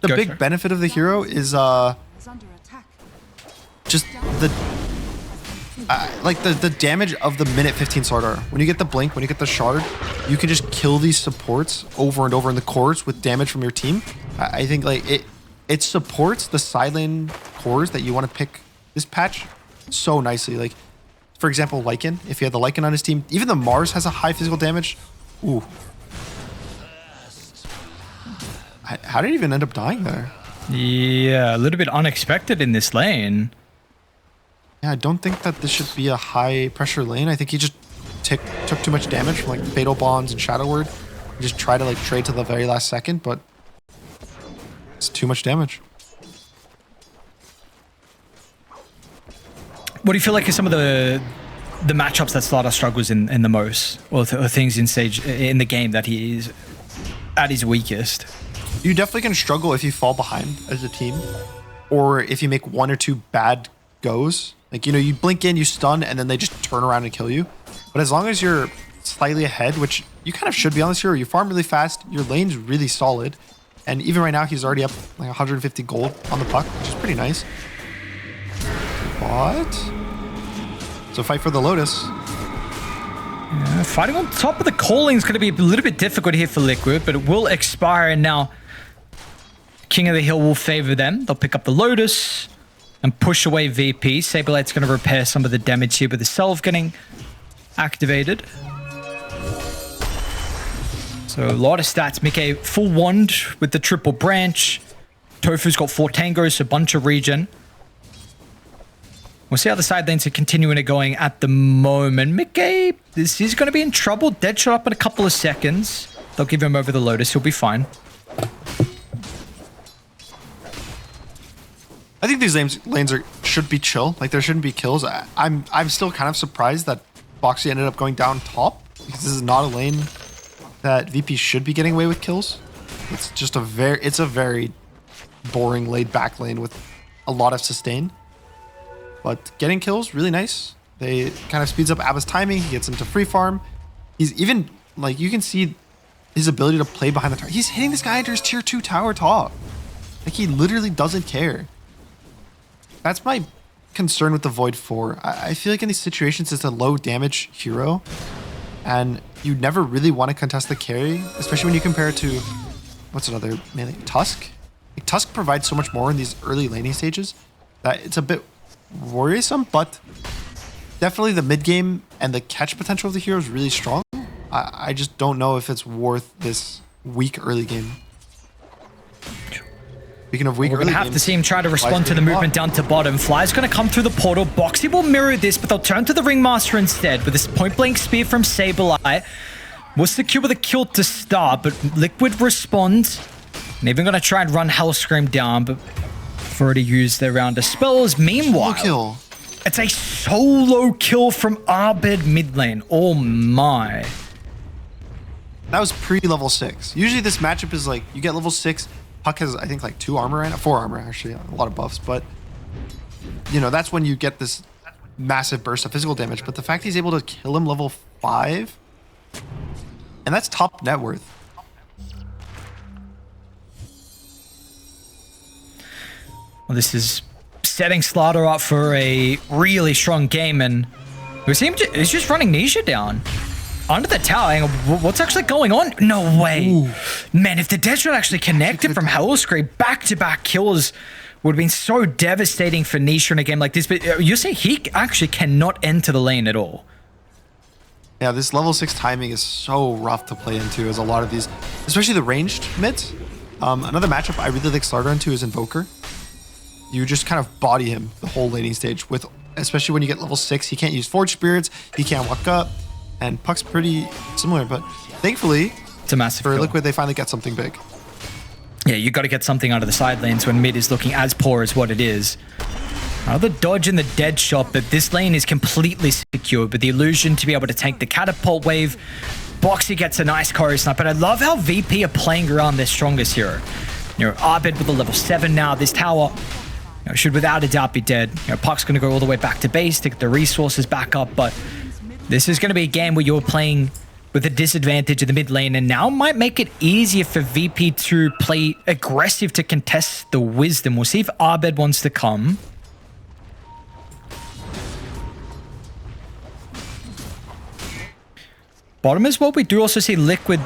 the big benefit of the hero is Is under attack. just the like the damage of the minute 15 Slardar. When you get the blink, when you get the shard, you can just kill these supports over and over in the cores with damage from your team. I think like it supports the side lane cores that you want to pick this patch so nicely. Like for example, Lycan. If he had the Lycan on his team, even the Mars has a high physical damage. Ooh. How did he even end up dying there? Yeah, a little bit unexpected in this lane. Yeah, I don't think that this should be a high pressure lane. I think he just took too much damage from like Fatal Bonds and Shadow Word. He just tried to like trade to the very last second, but it's too much damage. What do you feel like are some of the matchups that Slardar struggles in the most, or things in stage in the game that he is at his weakest? You definitely can struggle if you fall behind as a team, or if you make 1 or 2 bad goes. Like, you know, you blink in, you stun, and then they just turn around and kill you. But as long as you're slightly ahead, which you kind of should be on this hero, you farm really fast, your lane's really solid, and even right now he's already up like 150 gold on the puck, which is pretty nice. But so fight for the Lotus. Yeah, fighting on top of the calling is going to be a little bit difficult here for Liquid, but it will expire, and now King of the Hill will favor them. They'll pick up the Lotus and push away VP. Saberlight's going to repair some of the damage here with the Salve getting activated. So a lot of stats. Mickey full wand with the triple branch. Tofu's got 4 tangos, so a bunch of regen. We'll see how the side lanes are continuing to going at the moment. Mickey, this is going to be in trouble. Deadshot up in a couple of seconds. They'll give him over the Lotus. He'll be fine. I think these lanes should be chill. Like there shouldn't be kills. I'm still kind of surprised that Boxy ended up going down top, because this is not a lane that VP should be getting away with kills. It's just a very boring laid back lane with a lot of sustain. But getting kills, really nice. They kind of speeds up Abba's timing. He gets into free farm. He's even like, you can see his ability to play behind the tower. He's hitting this guy under his tier 2 tower top. Like he literally doesn't care. That's my concern with the Void 4. I feel like in these situations, it's a low damage hero, and you never really want to contest the carry, especially when you compare it to, what's another melee? Tusk? Like, Tusk provides so much more in these early laning stages that it's a bit worrisome, but definitely the mid game and the catch potential of the hero is really strong. I just don't know if it's worth this weak early game. Speaking of weak, we're going to have to see him try to respond to the movement down to bottom. Fly's going to come through the portal. Boxy will mirror this, but they'll turn to the Ringmaster instead with this point-blank spear from Saberlight. We'll secure the kill to start, but Liquid responds. And even going to try and run Hellscream down, but they've already used their round of spells. Meanwhile, kill. It's a solo kill from Arbed mid lane. Oh my. That was pre-level 6. Usually this matchup is like, you get level 6, Puck has, I think, like 2 armor right now. 4 armor, actually. A lot of buffs. But, you know, that's when you get this massive burst of physical damage. But the fact he's able to kill him level 5, and that's top net worth. Well, this is setting Slardar up for a really strong game. And we see him he's just running Nisha down. Under the tower, hang on, what's actually going on? No way. Ooh. Man, if the Deadshot actually connected from Hellscream, back-to-back kills would have been so devastating for Nisha in a game like this. But you're saying he actually cannot enter the lane at all. Yeah, this level 6 timing is so rough to play into, as a lot of these, especially the ranged mids. Another matchup I really like Slardar into is Invoker. You just kind of body him the whole laning stage, with, especially when you get level 6, he can't use Forge Spirits, he can't walk up. And Puck's pretty similar, but thankfully, it's a massive for kill. Liquid, they finally get something big. Yeah, you got to get something out of the side lanes when mid is looking as poor as what it is. Another dodge in the dead shot, but this lane is completely secured with the illusion to be able to tank the catapult wave. Boxy gets a nice choreo snipe, but I love how VP are playing around their strongest hero. You know, Arbed with a level 7 now. This tower should without a doubt be dead. Puck's going to go all the way back to base to get the resources back up, but this is going to be a game where you're playing with a disadvantage in the mid lane, and now might make it easier for VP to play aggressive to contest the wisdom. We'll see if Abed wants to come. Bottom as well, we do also see Liquid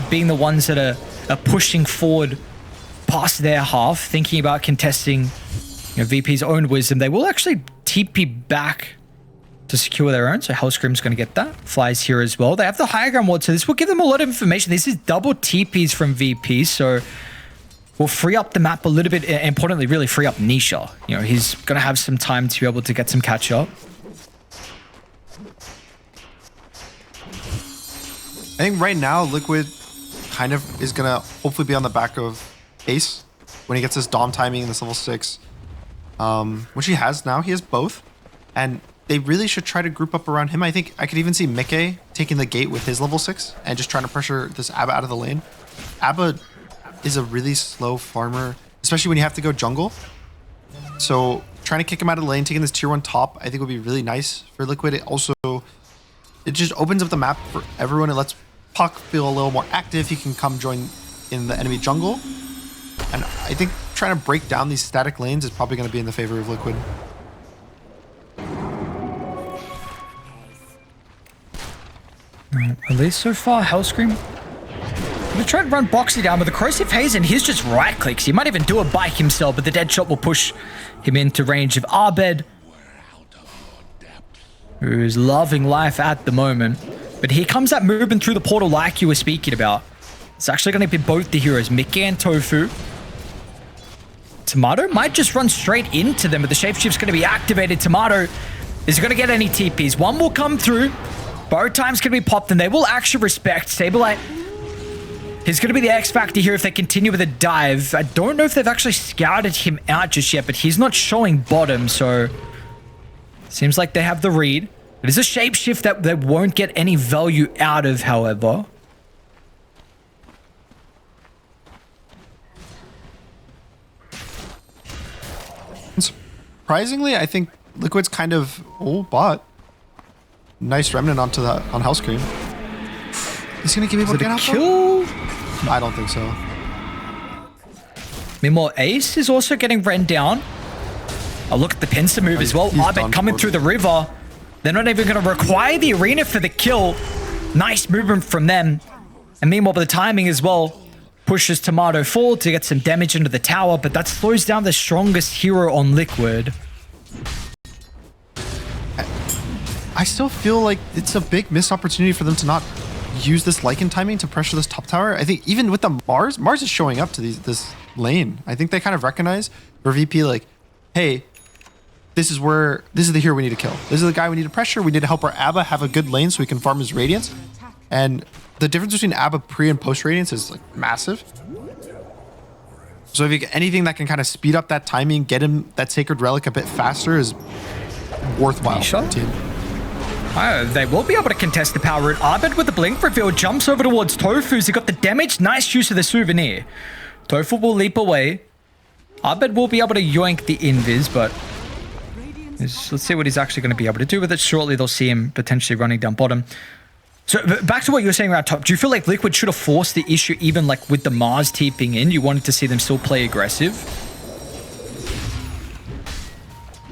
being the ones that are pushing forward past their half, thinking about contesting VP's own wisdom. They will actually TP back to secure their own, so Hellscream's going to get that. Flies here as well. They have the high ground ward, so this will give them a lot of information. This is double TPs from VP, so will free up the map a little bit. Importantly, really free up Nisha. He's going to have some time to be able to get some catch up. I think right now, Liquid kind of is going to hopefully be on the back of Ace when he gets his Dom timing in this level 6. Which he has now. He has both. And they really should try to group up around him. I think I could even see Mickey taking the gate with his level 6 and just trying to pressure this Abba out of the lane. Abba is a really slow farmer, especially when you have to go jungle. So trying to kick him out of the lane, taking this tier 1 top, I think would be really nice for Liquid. It just opens up the map for everyone. It lets Puck feel a little more active. He can come join in the enemy jungle. And I think trying to break down these static lanes is probably going to be in the favor of Liquid. At least so far, Hellscream. They try to run Boxy down, but the Corrosive Haze, and he's just right clicks. He might even do a bike himself, but the dead shot will push him into range of Abed, who's loving life at the moment. But here comes that movement through the portal like you were speaking about. It's actually going to be both the heroes, Mickey and Tofu. Tomato might just run straight into them, but the shapeshift's going to be activated. Tomato is going to get any TPs. One will come through. Both times going to be popped, and they will actually respect Saberlight. He's going to be the X factor here if they continue with a dive. I don't know if they've actually scouted him out just yet, but he's not showing bottom, so seems like they have the read. It is a shapeshift that they won't get any value out of, however. Surprisingly, I think Liquid's kind of bot. Nice remnant on Hellscream. He's gonna give me a kill. I don't think so. Meanwhile, Ace is also getting ran down. Oh, look at the pincer move as well. Abed coming through the river. They're not even going to require the arena for the kill. Nice movement from them. And meanwhile, the timing as well pushes Tomato forward to get some damage into the tower, but that slows down the strongest hero on Liquid. I still feel like it's a big missed opportunity for them to not use this Lycan timing to pressure this top tower. I think even with the Mars is showing up to this lane. I think they kind of recognize for VP like, hey, this is the hero we need to kill. This is the guy we need to pressure. We need to help our Abba have a good lane so he can farm his Radiance. And the difference between Abba pre and post Radiance is like massive. So if you get anything that can kind of speed up that timing, get him that Sacred Relic a bit faster is worthwhile for the team. They will be able to contest the power route. Abed with the blink reveal jumps over towards Tofu's. He got the damage. Nice use of the souvenir. Tofu will leap away. Abed will be able to yoink the invis, but let's see what he's actually going to be able to do with it. Shortly, they'll see him potentially running down bottom. So back to what you were saying around top. Do you feel like Liquid should have forced the issue even like with the Mars TPing in? You wanted to see them still play aggressive?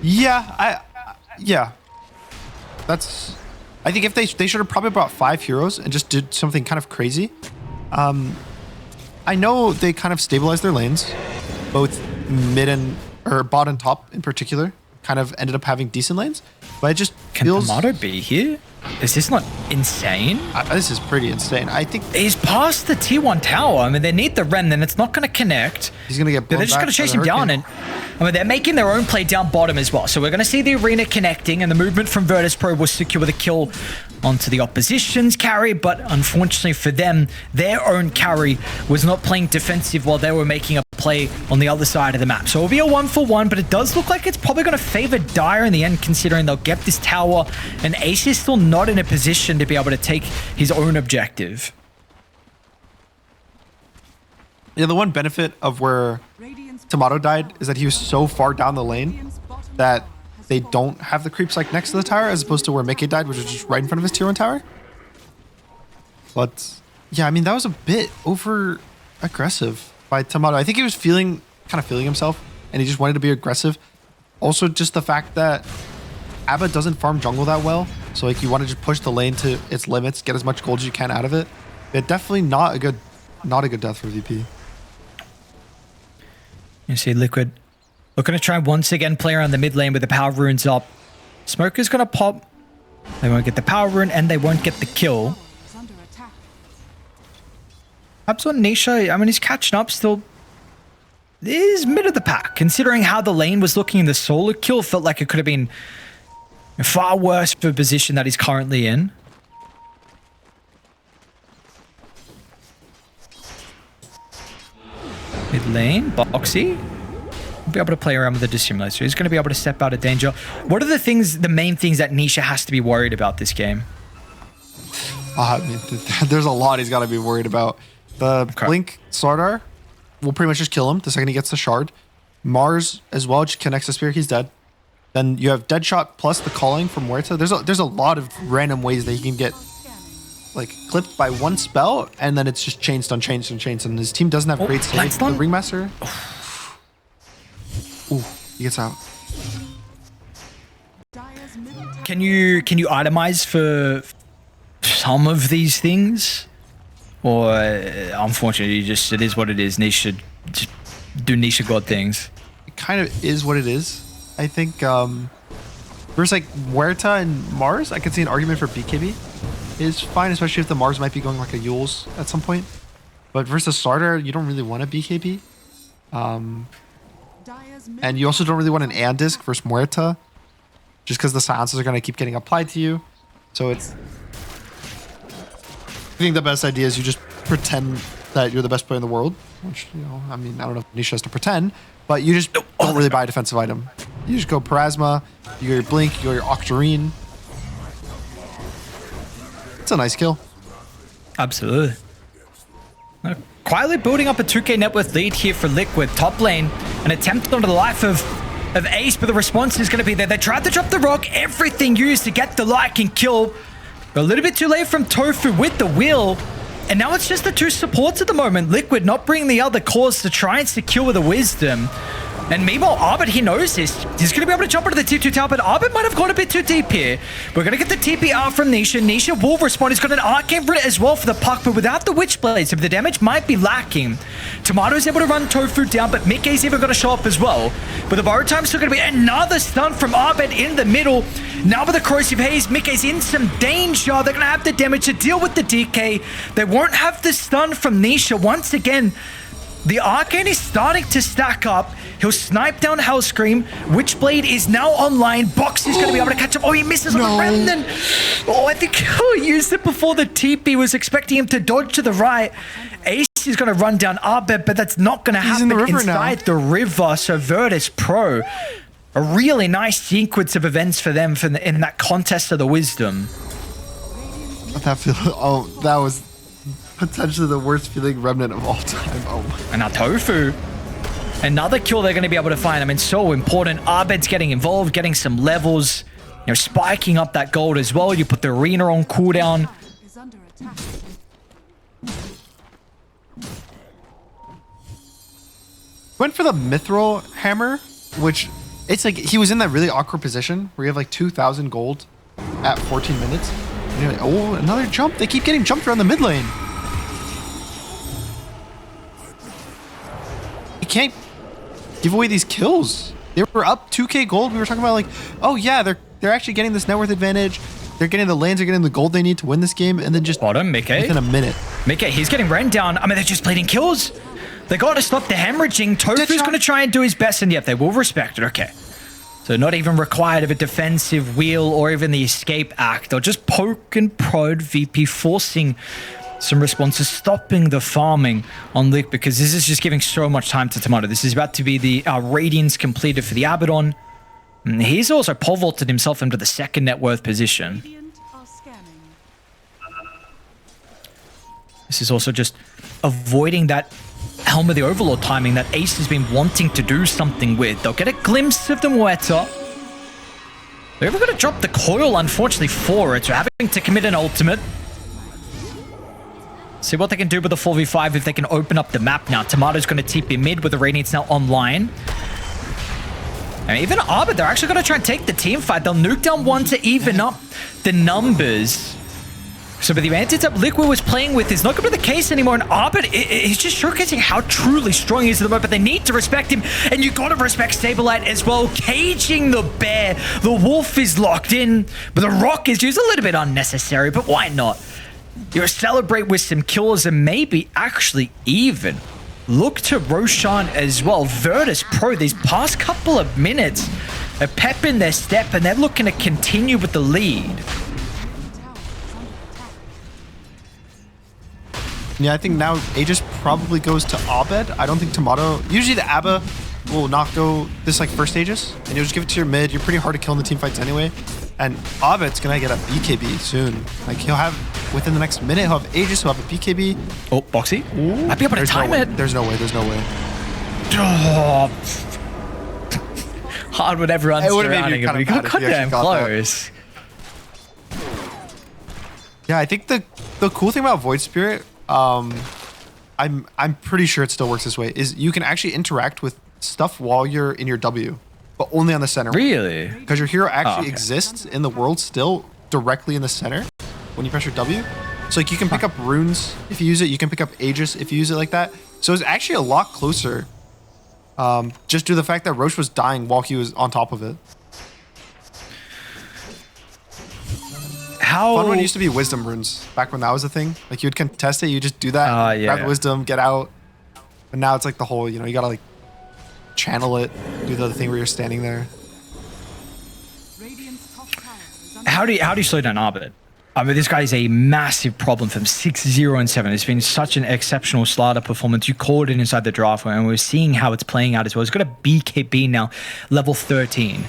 Yeah, I think if they should have probably brought 5 heroes and just did something kind of crazy. I know they kind of stabilized their lanes, both mid or bot and top in particular. Kind of ended up having decent lanes, but it just feels... Can Tomato be here? Is this not insane? This is pretty insane. I think he's past the T1 tower. I mean, they need the Ren, then it's not going to connect. He's going to get blown. They're just going to chase him down, and I mean, they're making their own play down bottom as well. So we're going to see the arena connecting, and the movement from Virtus.pro will secure the kill onto the opposition's carry, but unfortunately for them, their own carry was not playing defensive while they were making a play on the other side of the map. So it'll be a 1-for-1, but it does look like it's probably going to favor Dire in the end, considering they'll get this tower, and Ace is still not in a position to be able to take his own objective. Yeah, the one benefit of where Tomato died is that he was so far down the lane Radiant's bottom that tower has they fallen. don't have the creeps like next to the tower, as opposed to where Mickey died, which was just right in front of his tier 1 tower. But yeah, I mean, that was a bit over aggressive by Tomato. I think he was kind of feeling himself, and he just wanted to be aggressive. Also, just the fact that Abba doesn't farm jungle that well, so like you want to just push the lane to its limits, get as much gold as you can out of it. Yeah, definitely not a good death for VP. You see Liquid looking to try once again play around the mid lane with the power runes up. Smoker's going to pop. They won't get the power rune and they won't get the kill. Is under attack. Perhaps on Nisha, I mean, he's catching up still. Is mid of the pack, considering how the lane was looking in the solo kill. Felt like it could have been far worse for the position that he's currently in. Mid lane, Boxy. Will be able to play around with the dissimulator. So he's going to be able to step out of danger. What are the main things that Nisha has to be worried about this game? I mean, there's a lot he's got to be worried about. The Blink Slardar will pretty much just kill him the second he gets the shard. Mars as well just connects the spear, he's dead. Then you have Deadshot plus the calling from Huerta. There's a lot of random ways that he can get like clipped by one spell, and then it's just chains on chains on chains, and his team doesn't have great save. The Ringmaster. Ooh, he gets out. Dire's middle tower Can you itemize for some of these things? Or unfortunately, it is what it is. Nisha just do Nisha God things. It kind of is what it is. I think versus like Huerta and Mars, I could see an argument for BKB is fine, especially if the Mars might be going like a Yules at some point. But versus Starter, you don't really want a BKB. Dire's middle And you also don't really want an Andisk versus Muerta, just because the silences are going to keep getting applied to you. So it's... I think the best idea is you just pretend that you're the best player in the world, which, you know, I mean, I don't know if Nisha has to pretend, but you just don't really buy a defensive item. You just go Parasma, you go your Blink, you go your Octarine. It's a nice kill. Absolutely. Quietly building up a 2k net worth lead here for Liquid. Top lane, an attempt onto the life of Ace, but the response is going to be there. They tried to drop the rock, everything used to get the like and kill. But a little bit too late from Tofu with the wheel. And now it's just the two supports at the moment. Liquid not bringing the other cores to try and secure the wisdom. And meanwhile, Arbit, he knows this. He's going to be able to jump into the tier 2 tower, but Arbit might have gone a bit too deep here. We're going to get the TP out from Nisha. Nisha will respond. He's got an Arcane Brit as well for the puck, but without the Witchblade, so the damage might be lacking. Tomato's able to run Tofu down, but Mickey's even going to show up as well. But the borrow time's still going to be another stun from Arbit in the middle. Now with the Corrosive Haze, Mickey's in some danger. They're going to have the damage to deal with the DK. They won't have the stun from Nisha. Once again, the Arcane is starting to stack up. He'll snipe down Hellscream. Witchblade is now online. Box is going to be able to catch up. Oh, he misses on the Remnant. Oh, I think he used it before the TP. Was expecting him to dodge to the right. Ace is going to run down Arbit, but that's not going to happen inside the river. So Virtus.pro, a really nice sequence of events for them in that contest of the Wisdom. That was potentially the worst feeling Remnant of all time. Oh my. And now Tofu. Another kill they're going to be able to find. I mean, so important. Arbit's getting involved, getting some levels, you know, spiking up that gold as well. You put the arena on cooldown. is under attack. Went for the Mithril Hammer, which it's like he was in that really awkward position where you have like 2,000 gold at 14 minutes. And you're like, oh, another jump. They keep getting jumped around the mid lane. You can't give away these kills. They were up 2k gold. We were talking about like, oh yeah, they're actually getting this net worth advantage. They're getting the lanes, they're getting the gold they need to win this game, and then just bottom, Mickey. Within a minute. Mickey, he's getting ran down. I mean, they're just bleeding kills. They got to stop the hemorrhaging. Tofu's going to try and do his best, and yep, they will respect it. Okay. So not even required of a defensive wheel or even the escape act. They'll just poke and prod VP, forcing some responses, stopping the farming on Lick, because this is just giving so much time to Tomato. This is about to be the Radiance completed for the Abaddon. And he's also pole vaulted himself into the second net worth position. Radiant are scanning. This is also just avoiding that Helm of the Overlord timing that Ace has been wanting to do something with. They'll get a glimpse of the Muerta. They're ever going to drop the coil, unfortunately, for it. So having to commit an ultimate. See what they can do with the 4v5 if they can open up the map now. Tomato's going to TP mid with the Radiance now online. And even Arbor, they're actually going to try and take the team fight. They'll nuke down one to even up the numbers. So with the advantage that Liquid was playing with is not going to be the case anymore. And Arbor, he's just showcasing how truly strong he is at the moment. But they need to respect him. And you got to respect Saberlight as well. Caging the bear. The wolf is locked in. But the rock is used a little bit unnecessary. But why not? You celebrate with some kills and maybe actually even look to Roshan as well. Virtus.pro, these past couple of minutes, a pep in their step, and they're looking to continue with the lead. Yeah, I think now Aegis probably goes to Abed. I don't think Tomato... Usually the Abba will not go this like first Aegis, and you'll just give it to your mid. You're pretty hard to kill in the team fights anyway. And Abed's gonna get a BKB soon. Like he'll have, within the next minute, he'll have Aegis, he'll have a BKB. Oh, Boxy. I'd be able to time it. There's no way, there's no way. Oh. Hard with everyone surrounding him. He got goddamn close. Yeah, I think the cool thing about Void Spirit, I'm pretty sure it still works this way, is you can actually interact with stuff while you're in your W, but only on the center. Really? Because your hero actually exists in the world still directly in the center when you press your W. So like you can pick up runes if you use it. You can pick up Aegis if you use it like that. So it's actually a lot closer. Just due to the fact that Roche was dying while he was on top of it. How fun one used to be wisdom runes back when that was a thing. Like you would contest it, you just do that, grab the wisdom, get out. But now it's like the whole, you know, you gotta like channel it, do the thing where you're standing there. How do you slow down Arbit? I mean, this guy is a massive problem from 6-0 and 7. It's been such an exceptional starter performance. You called it inside the draft, and we're seeing how it's playing out as well. He's got a BKB now, level 13.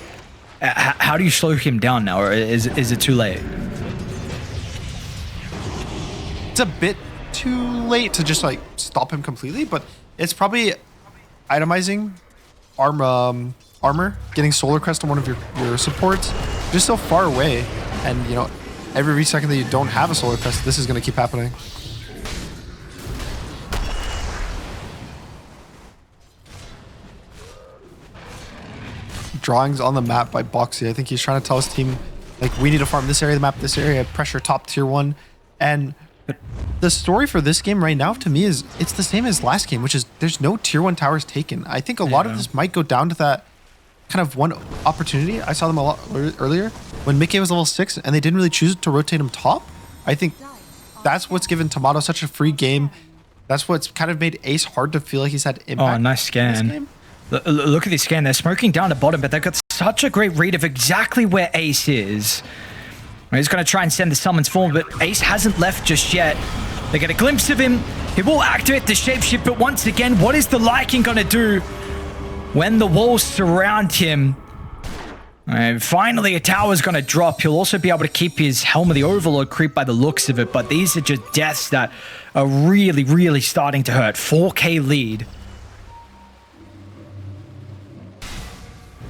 How do you slow him down now, or is it too late? It's a bit too late to just like stop him completely, but it's probably itemizing armor, getting Solar Crest on one of your supports, just so far away, and you know, every second that you don't have a Solar Crest, this is going to keep happening. Drawings on the map by Boxy. I think he's trying to tell his team, like, we need to farm this area of the map, this area, pressure top tier 1. And the story for this game right now, to me, is it's the same as last game, which is there's no tier 1 towers taken. I think a lot of this might go down to that kind of one opportunity. I saw them a lot earlier when Mickey was level 6 and they didn't really choose to rotate him top. I think that's what's given Tomato such a free game. That's what's kind of made Ace hard to feel like he's had impact. Oh, nice scan. Look at this scan. They're smoking down the bottom, but they've got such a great read of exactly where Ace is. He's going to try and send the summons forward, but Ace hasn't left just yet. They get a glimpse of him. He will activate the shapeshift, but once again, what is the Lycan going to do when the walls surround him? And finally, a tower's going to drop. He'll also be able to keep his Helm of the Overlord creep by the looks of it, but these are just deaths that are really, really starting to hurt. 4K lead.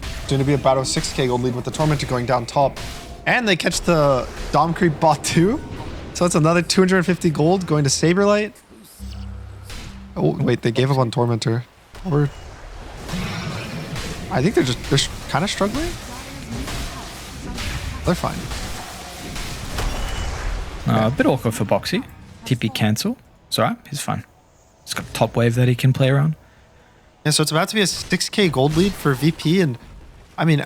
It's going to be about a 6K gold lead with the Tormentor going down top. And they catch the Dom creep bot too. So that's another 250 gold going to Saberlight. Oh, wait, they gave up on Tormentor. Or I think they're kind of struggling. They're fine. A bit awkward for Boxy. TP cancel. It's alright, he's fine. He's got a top wave that he can play around. Yeah, so it's about to be a 6K gold lead for VP, and I mean,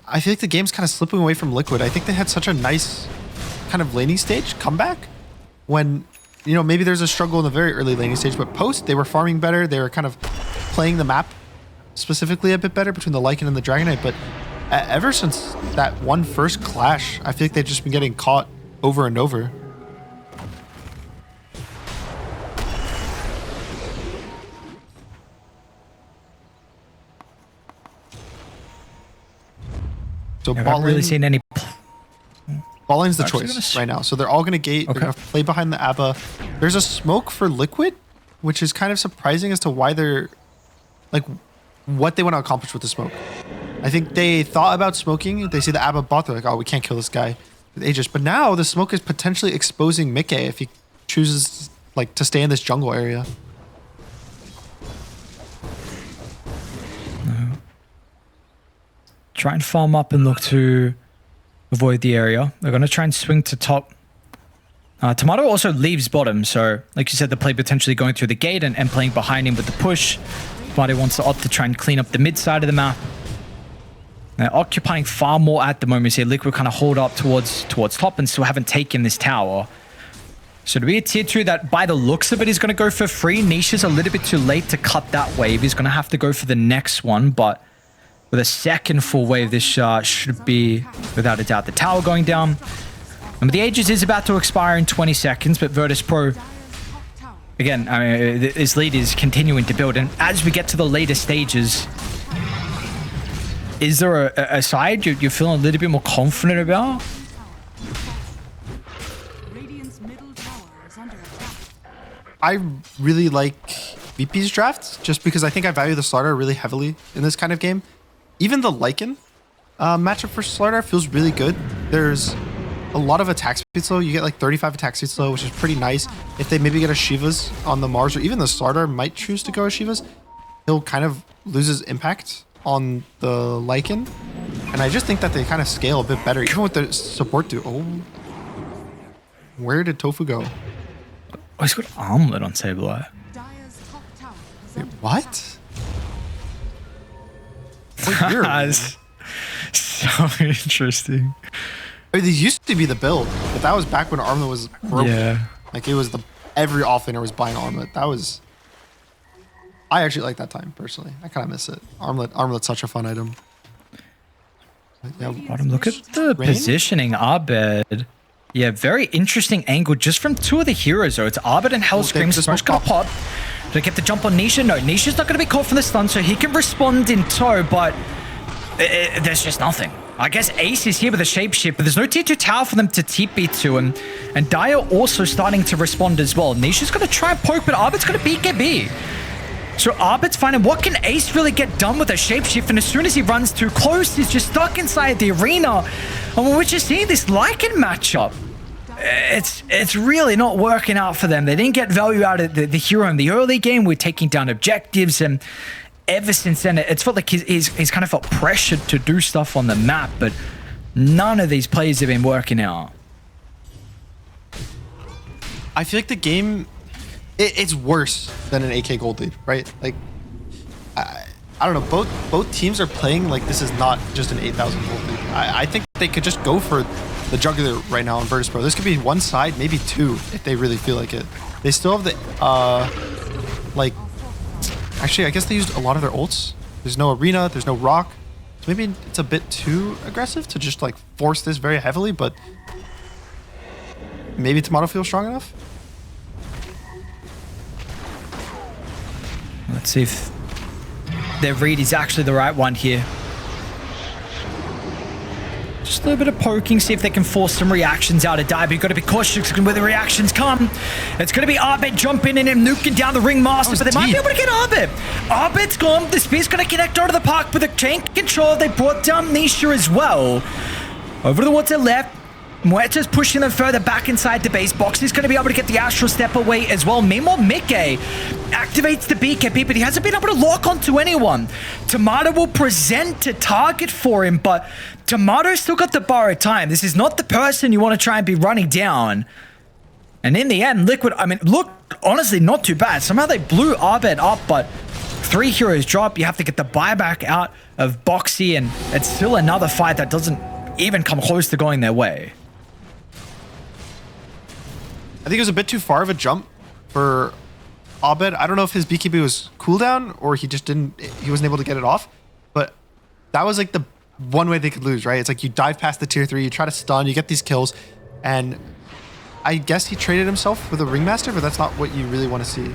I feel like the game's kind of slipping away from Liquid. I think they had such a nice kind of laning stage comeback when, you know, maybe there's a struggle in the very early laning stage, but post, they were farming better. They were kind of playing the map specifically a bit better between the Lycan and the Dragonite, but ever since that one first clash, I feel like they've just been getting caught over and over. So I haven't really seen any. Bot lane's the choice right now. So they're all going to gate. They're going to play behind the Abba. There's a smoke for Liquid, which is kind of surprising as to why they're like what they want to accomplish with the smoke. I think they thought about smoking. They see the Abba bot. They're like, oh, we can't kill this guy with Aegis. But now the smoke is potentially exposing Mickey if he chooses like to stay in this jungle area. Try and farm up and look to avoid the area. They're going to try and swing to top. Tomato also leaves bottom, so like you said, the play potentially going through the gate and playing behind him with the push. Tomato wants to opt to try and clean up the mid side of the map. They're occupying far more at the moment here. Liquid kind of hold up towards top and still haven't taken this tower. So to be a tier 2 that by the looks of it is going to go for free. Niche is a little bit too late to cut that wave. He's going to have to go for the next one, but with a second full wave, this should be, without a doubt, the tower going down. And the Aegis is about to expire in 20 seconds, but Virtus.pro, again, I mean, this lead is continuing to build. And as we get to the later stages, is there a side you're feeling a little bit more confident about? I really like VP's draft just because I think I value the Slardar really heavily in this kind of game. Even the Lycan matchup for Slardar feels really good. There's a lot of attack speed slow. You get like 35 attack speed slow, which is pretty nice. If they maybe get a Shiva's on the Mars, or even the Slardar might choose to go as Shiva's, he'll kind of lose his impact on the Lycan. And I just think that they kind of scale a bit better, even with the support duo. Oh, where did Tofu go? Oh, he's got armlet on Sableye. Wait, what? What year? That's so interesting. I mean, these used to be the build, but that was back when Armlet was broken. Yeah. Like it was every offlaner was buying Armlet. That was, I actually like that time personally. I kind of miss it. Armlet's such a fun item. But yeah, Bottom, look at the Rain? positioning. Abed. Yeah, very interesting angle just from two of the heroes though. It's Abed and Hellscream. the Smoke's smoke gonna pop. Do they get the jump on Nisha? No, Nisha's not gonna be caught from the stun, so he can respond in tow, but there's just nothing. I guess Ace is here with a shapeshift, but there's no tier 2 tower for them to TP to him. And Dire also starting to respond as well. Nisha's gonna try and poke, but Abed's gonna BKB. So Abed's finding what can Ace really get done with a shapeshift, and as soon as he runs too close, he's just stuck inside the arena. And we're just seeing this Lycan matchup. It's really not working out for them. They didn't get value out of the hero in the early game. We're taking down objectives, and ever since then, it's felt like he's kind of felt pressured to do stuff on the map, but none of these plays have been working out. I feel like the game, it's worse than an AK gold lead, right? Like, I don't know. Both teams are playing like this is not just an 8,000 gold lead. I think they could just go for the jugular right now on Virtus.pro. This could be one side, maybe two, if they really feel like it. They still have the, like, actually, I guess they used a lot of their ults. There's no arena, there's no rock. So maybe it's a bit too aggressive to just like force this very heavily, but maybe Tomato feels strong enough. Let's see if their read is actually the right one here. Just a little bit of poking, see if they can force some reactions out of Dire, but you've got to be cautious where the reactions come. It's going to be Abed jumping in and nuking down the Ringmaster, but they might be able to get Abed. Abed's gone. The spear's going to connect out of the park with a chain control. They brought down Nisha as well. Over towards their left. Muerta's pushing them further back inside the base. Box is going to be able to get the Astral Step away as well. Meanwhile, Mickey activates the BKB, but he hasn't been able to lock onto anyone. Tomato will present to target for him, but Tomato's still got the borrowed time. This is not the person you want to try and be running down. And in the end, Liquid, I mean, look, honestly, not too bad. Somehow they blew Abed up, but 3 heroes drop. You have to get the buyback out of Boxy, and it's still another fight that doesn't even come close to going their way. I think it was a bit too far of a jump for Abed. I don't know if his BKB was cooldown or he wasn't able to get it off, but that was like the one way they could lose, right? It's like you dive past the tier 3, you try to stun, you get these kills, and I guess he traded himself with a Ringmaster, but that's not what you really want to see.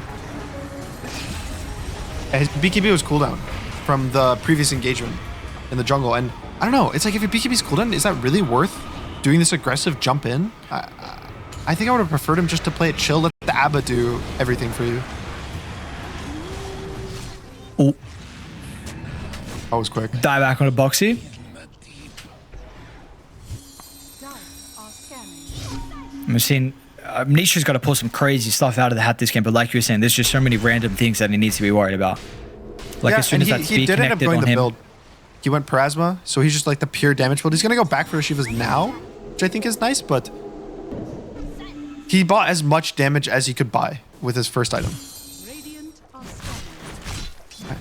And his BKB was cooldown from the previous engagement in the jungle, and I don't know, it's like if your BKB is cooldown, is that really worth doing this aggressive jump in? I think I would have preferred him just to play it chill, let the Abba do everything for you. Oh, That was quick. die back on a boxy. Dire are scanning. I'm seeing Nisha's got to pull some crazy stuff out of the hat this game, but like you were saying, there's just so many random things that he needs to be worried about. Like as soon as that he speed did end up connected going on the him. build. He went Parasma, so he's just like the pure damage build. He's gonna go back for Shivas now, which I think is nice, but he bought as much damage as he could buy with his first item. Radiant are scanning.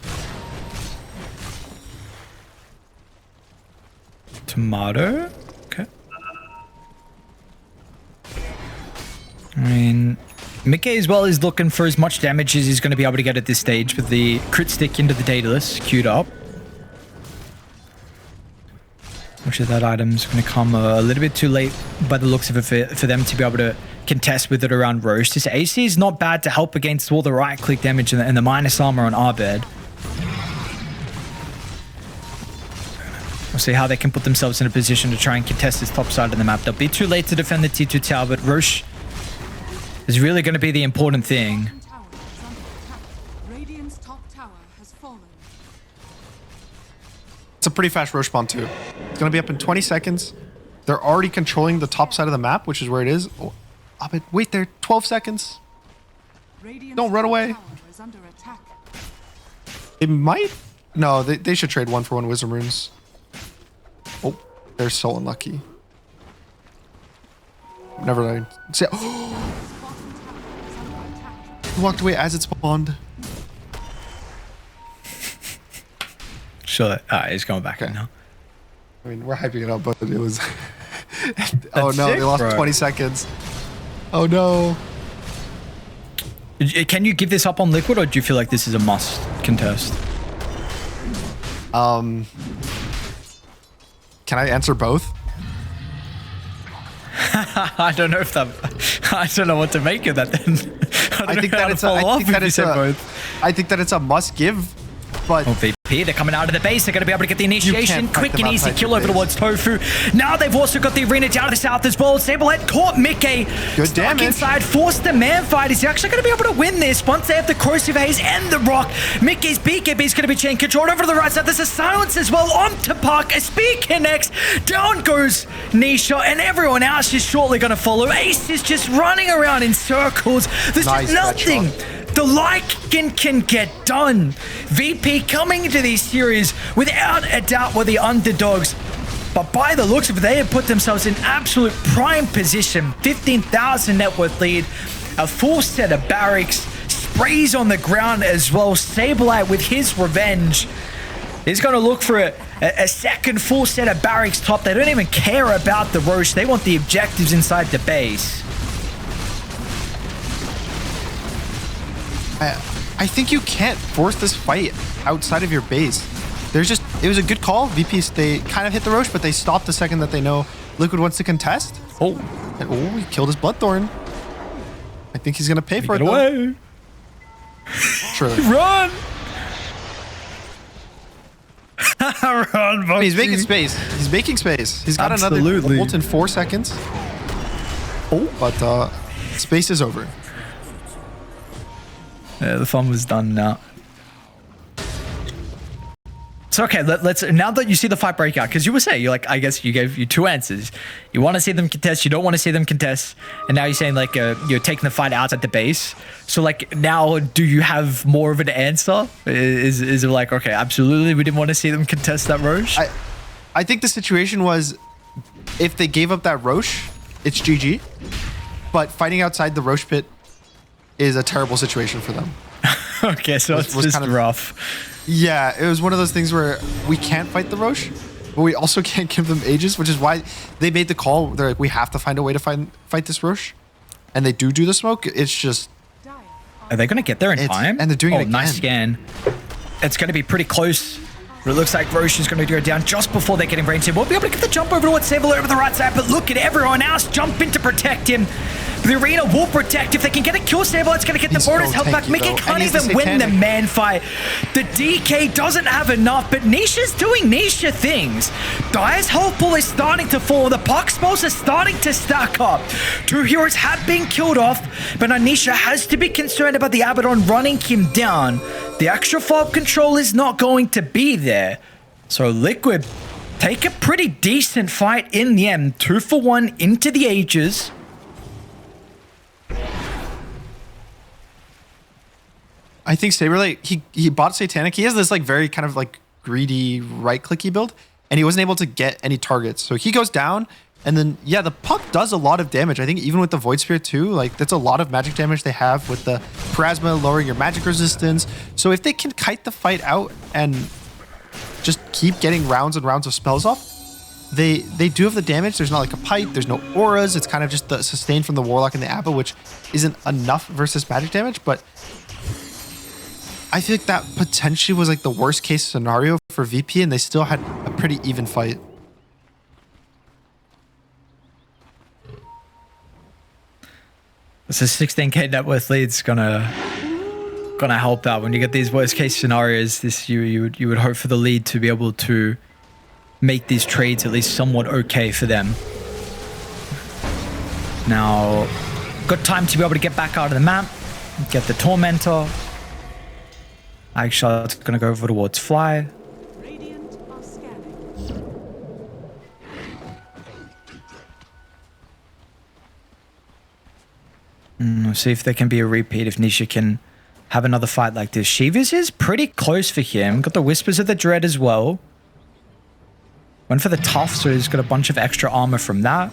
Tomato. Okay. I mean, Mickey as well is looking for as much damage as he's going to be able to get at this stage with the crit stick into the Daedalus queued up. Which of that item's going to come a little bit too late by the looks of it for them to be able to contest with it around Roche. This AC is not bad to help against all the right click damage and the minus armor on our bed. We'll see how they can put themselves in a position to try and contest this top side of the map. They'll be too late to defend the T2 tower, but Roche is really going to be the important thing. Tower is under attack. Radiant's top tower has fallen. It's a pretty fast Roche bomb too. It's gonna be up in 20 seconds. They're already controlling the top side of the map, which is where it is. Oh, but wait there, 12 seconds. Radiant's Don't run top away. tower is under attack. It might. No, they should trade 1-for-1 Wisdom Runes. Oh, they're so unlucky. Never mind. See, Bottom tower is under attack. he walked away as it spawned. Sure. He's going back in now. I mean, we're hyping it up, but it was. Oh That's no, sick, they lost bro. 20 seconds. Oh no. Can you give this up on Liquid, or do you feel like this is a must contest? Can I answer both? I don't know if that. I don't know what to make of that. Then I think that it's a must give, but Oh, VP, they're coming out of the base. They're going to be able to get the initiation. fight Quick them and easy outside kill the over base. towards Tofu. Now they've also got the arena down to the south as well. Sablehead caught Mickey. Good Stuck damage. inside. Forced the man fight. Is he actually going to be able to win this once they have the corrosive haze and the rock? Mickey's BKB is going to be chain controlled over to the right side. There's a silence as well onto Park. A speed connects. Down goes Nisha, and everyone else is shortly going to follow. Ace is just running around in circles. There's Nice just nothing headshot. the like can get done. VP coming into these series without a doubt were the underdogs. But by the looks of it, they have put themselves in absolute prime position. 15,000 net worth lead, a full set of barracks, sprays on the ground as well. Sableye with his revenge is going to look for a second full set of barracks top. They don't even care about the Roche. They want the objectives inside the base. I think you can't force this fight outside of your base. It was a good call. VPs, they kind of hit the Roche, but they stopped the second that they know Liquid wants to contest. Oh, And he killed his Bloodthorn. I think he's gonna pay for it get though. away. Surely. Run! Run, Bugsy. He's making space. He's making space. He's got Absolutely. another ult in 4 seconds. Oh, but space is over. Yeah, the fun was done now. So okay, let's now that you see the fight break out, because you were saying, I guess you gave you two answers. You want to see them contest, you don't want to see them contest, and now you're saying you're taking the fight out at the base. So now, do you have more of an answer? Is it okay, absolutely, we didn't want to see them contest that Roche? I think the situation was, if they gave up that Roche, it's GG. But fighting outside the Roche pit is a terrible situation for them. Okay, so it's was just kind of- rough. Yeah, it was one of those things where we can't fight the Roche, but we also can't give them Aegis, which is why they made the call. They're like, we have to find a way to fight this Roche. And they do the smoke. It's just... Dire Are they going to get there in It's- time? and they're doing it again. Nice scan. It's going to be pretty close. But it looks like Roche is going to go down just before they're getting range in. We'll be able to get the jump over towards Sable over the right side, but look at everyone else jumping to protect him. The arena will protect. If they can get a kill, Snowball, it's going to get the He's bonus so help back. tanky, Mickey though. can't And he's the even win the Satanic. man fight. The DK doesn't have enough, but Nisha's doing Nisha things. Dire's health pool is starting to fall. The puck spells are starting to stack up. 2 heroes have been killed off, but Anisha has to be concerned about the Abaddon running him down. The extra fob control is not going to be there. So Liquid take a pretty decent fight in the end. 2 for 1 into the ages. I think Saberlight, he bought Satanic. He has this like very kind of like greedy right-clicky build, and he wasn't able to get any targets. So he goes down, and then, yeah, the puck does a lot of damage. I think even with the Void Spear too, like that's a lot of magic damage they have with the Plasma lowering your magic resistance. So if they can kite the fight out and just keep getting rounds and rounds of spells off, they do have the damage. There's not like a pipe, there's no auras. It's kind of just the sustain from the Warlock and the Abba, which isn't enough versus magic damage, but I feel like that potentially was like the worst case scenario for VP, and they still had a pretty even fight. This is 16k net worth lead's gonna help out when you get these worst case scenarios. This you would hope for the lead to be able to make these trades at least somewhat okay for them. Now, got time to be able to get back out of the map, get the Tormentor. Actually, it's gonna go over towards Fly. Radiant are scanning. We'll see if there can be a repeat, if Nisha can have another fight like this. Shivas is pretty close for him. Got the Whispers of the Dread as well. Went for the Tough, so he's got a bunch of extra armor from that.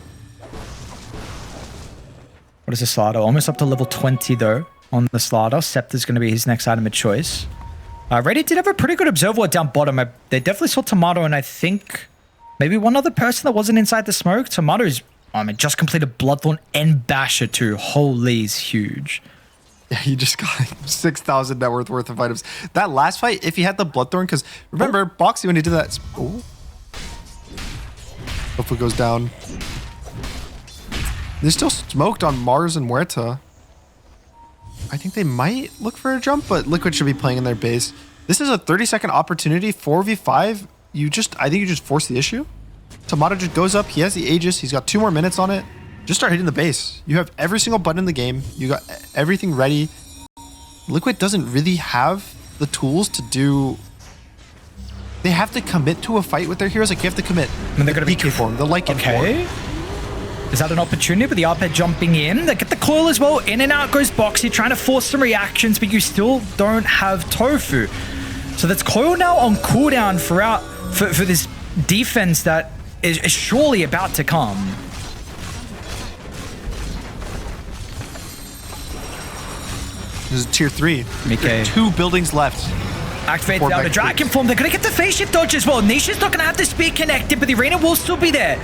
What is the Slider? Almost up to level 20 though on the Slider. Scepter's going to be his next item of choice. Reddit did have a pretty good observer down bottom. They definitely saw Tomato, and I think maybe one other person that wasn't inside the smoke. Tomato's, just completed Bloodthorn and Basher too. Holy, is huge. Yeah, he just got like 6,000 net worth of items. That last fight, if he had the Bloodthorn, because remember, Boxy, when he did that... Oh. Hopefully goes down. They're still smoked on Mars and Muerta. I think they might look for a jump, but Liquid should be playing in their base. This is a 30-second opportunity, 4v5. I think you just force the issue. Tomato just goes up. He has the Aegis. He's got 2 more minutes on it. Just start hitting the base. You have every single button in the game. You got everything ready. Liquid doesn't really have the tools to do... They have to commit to a fight with their heroes. Like, you have to commit. And they're going to be PK form, the Lycan okay. form. Is that an opportunity with the Arped jumping in? They get the coil as well. In and out goes Boxy, trying to force some reactions, but you still don't have Tofu. So that's coil now on cooldown for this defense that is surely about to come. This is tier 3. Okay. 2 buildings left. Activate the outer dragon form. They're going to get the phase shift dodge as well. Nisha's not going to have the speed connected, but the arena will still be there.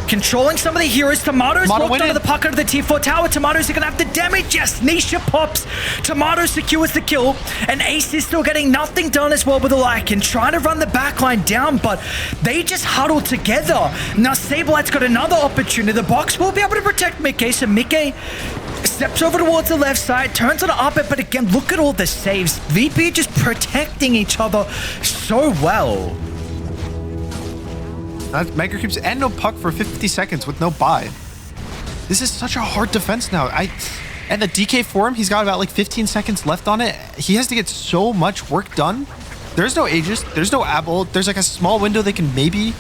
Controlling some of the heroes. Tomato's locked onto the pocket of the T4 tower. Tomatoes are going to have the damage. Yes, Nisha pops. Tomato secures the kill. And Ace is still getting nothing done as well with the Lycan. Trying to run the backline down, but they just huddle together. Now Sablelight's got another opportunity. The box will be able to protect Mickey. So Mickey steps over towards the left side, turns on Arped, but again, look at all the saves. VP just protecting each other so well. That Mega Creeps and no puck for 50 seconds with no buy. This is such a hard defense now. And the DK form, he's got about like 15 seconds left on it. He has to get so much work done. There's no Aegis, there's no Abel. There's like a small window they can maybe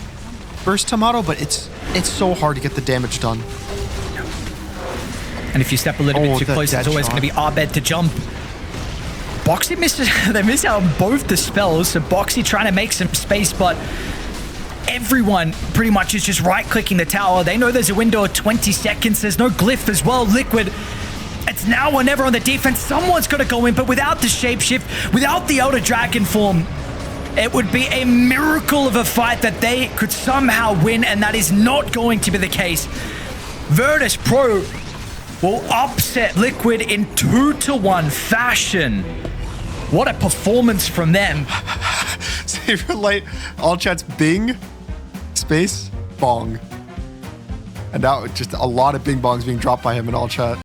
burst Tomato, but it's so hard to get the damage done. And if you step a little bit too close, it's always going to be Arbed to jump. Boxy misses. They miss out on both the spells. So Boxy trying to make some space, but everyone pretty much is just right-clicking the tower. They know there's a window of 20 seconds. There's no glyph as well. Liquid, it's now or never on the defense. Someone's got to go in, but without the shapeshift, without the Elder Dragon form, it would be a miracle of a fight that they could somehow win, and that is not going to be the case. Virtus.pro will upset Liquid in 2-1 fashion. What a performance from them. Saberlight, all chats, bing, space, bong. And now just a lot of bing bongs being dropped by him in all chat.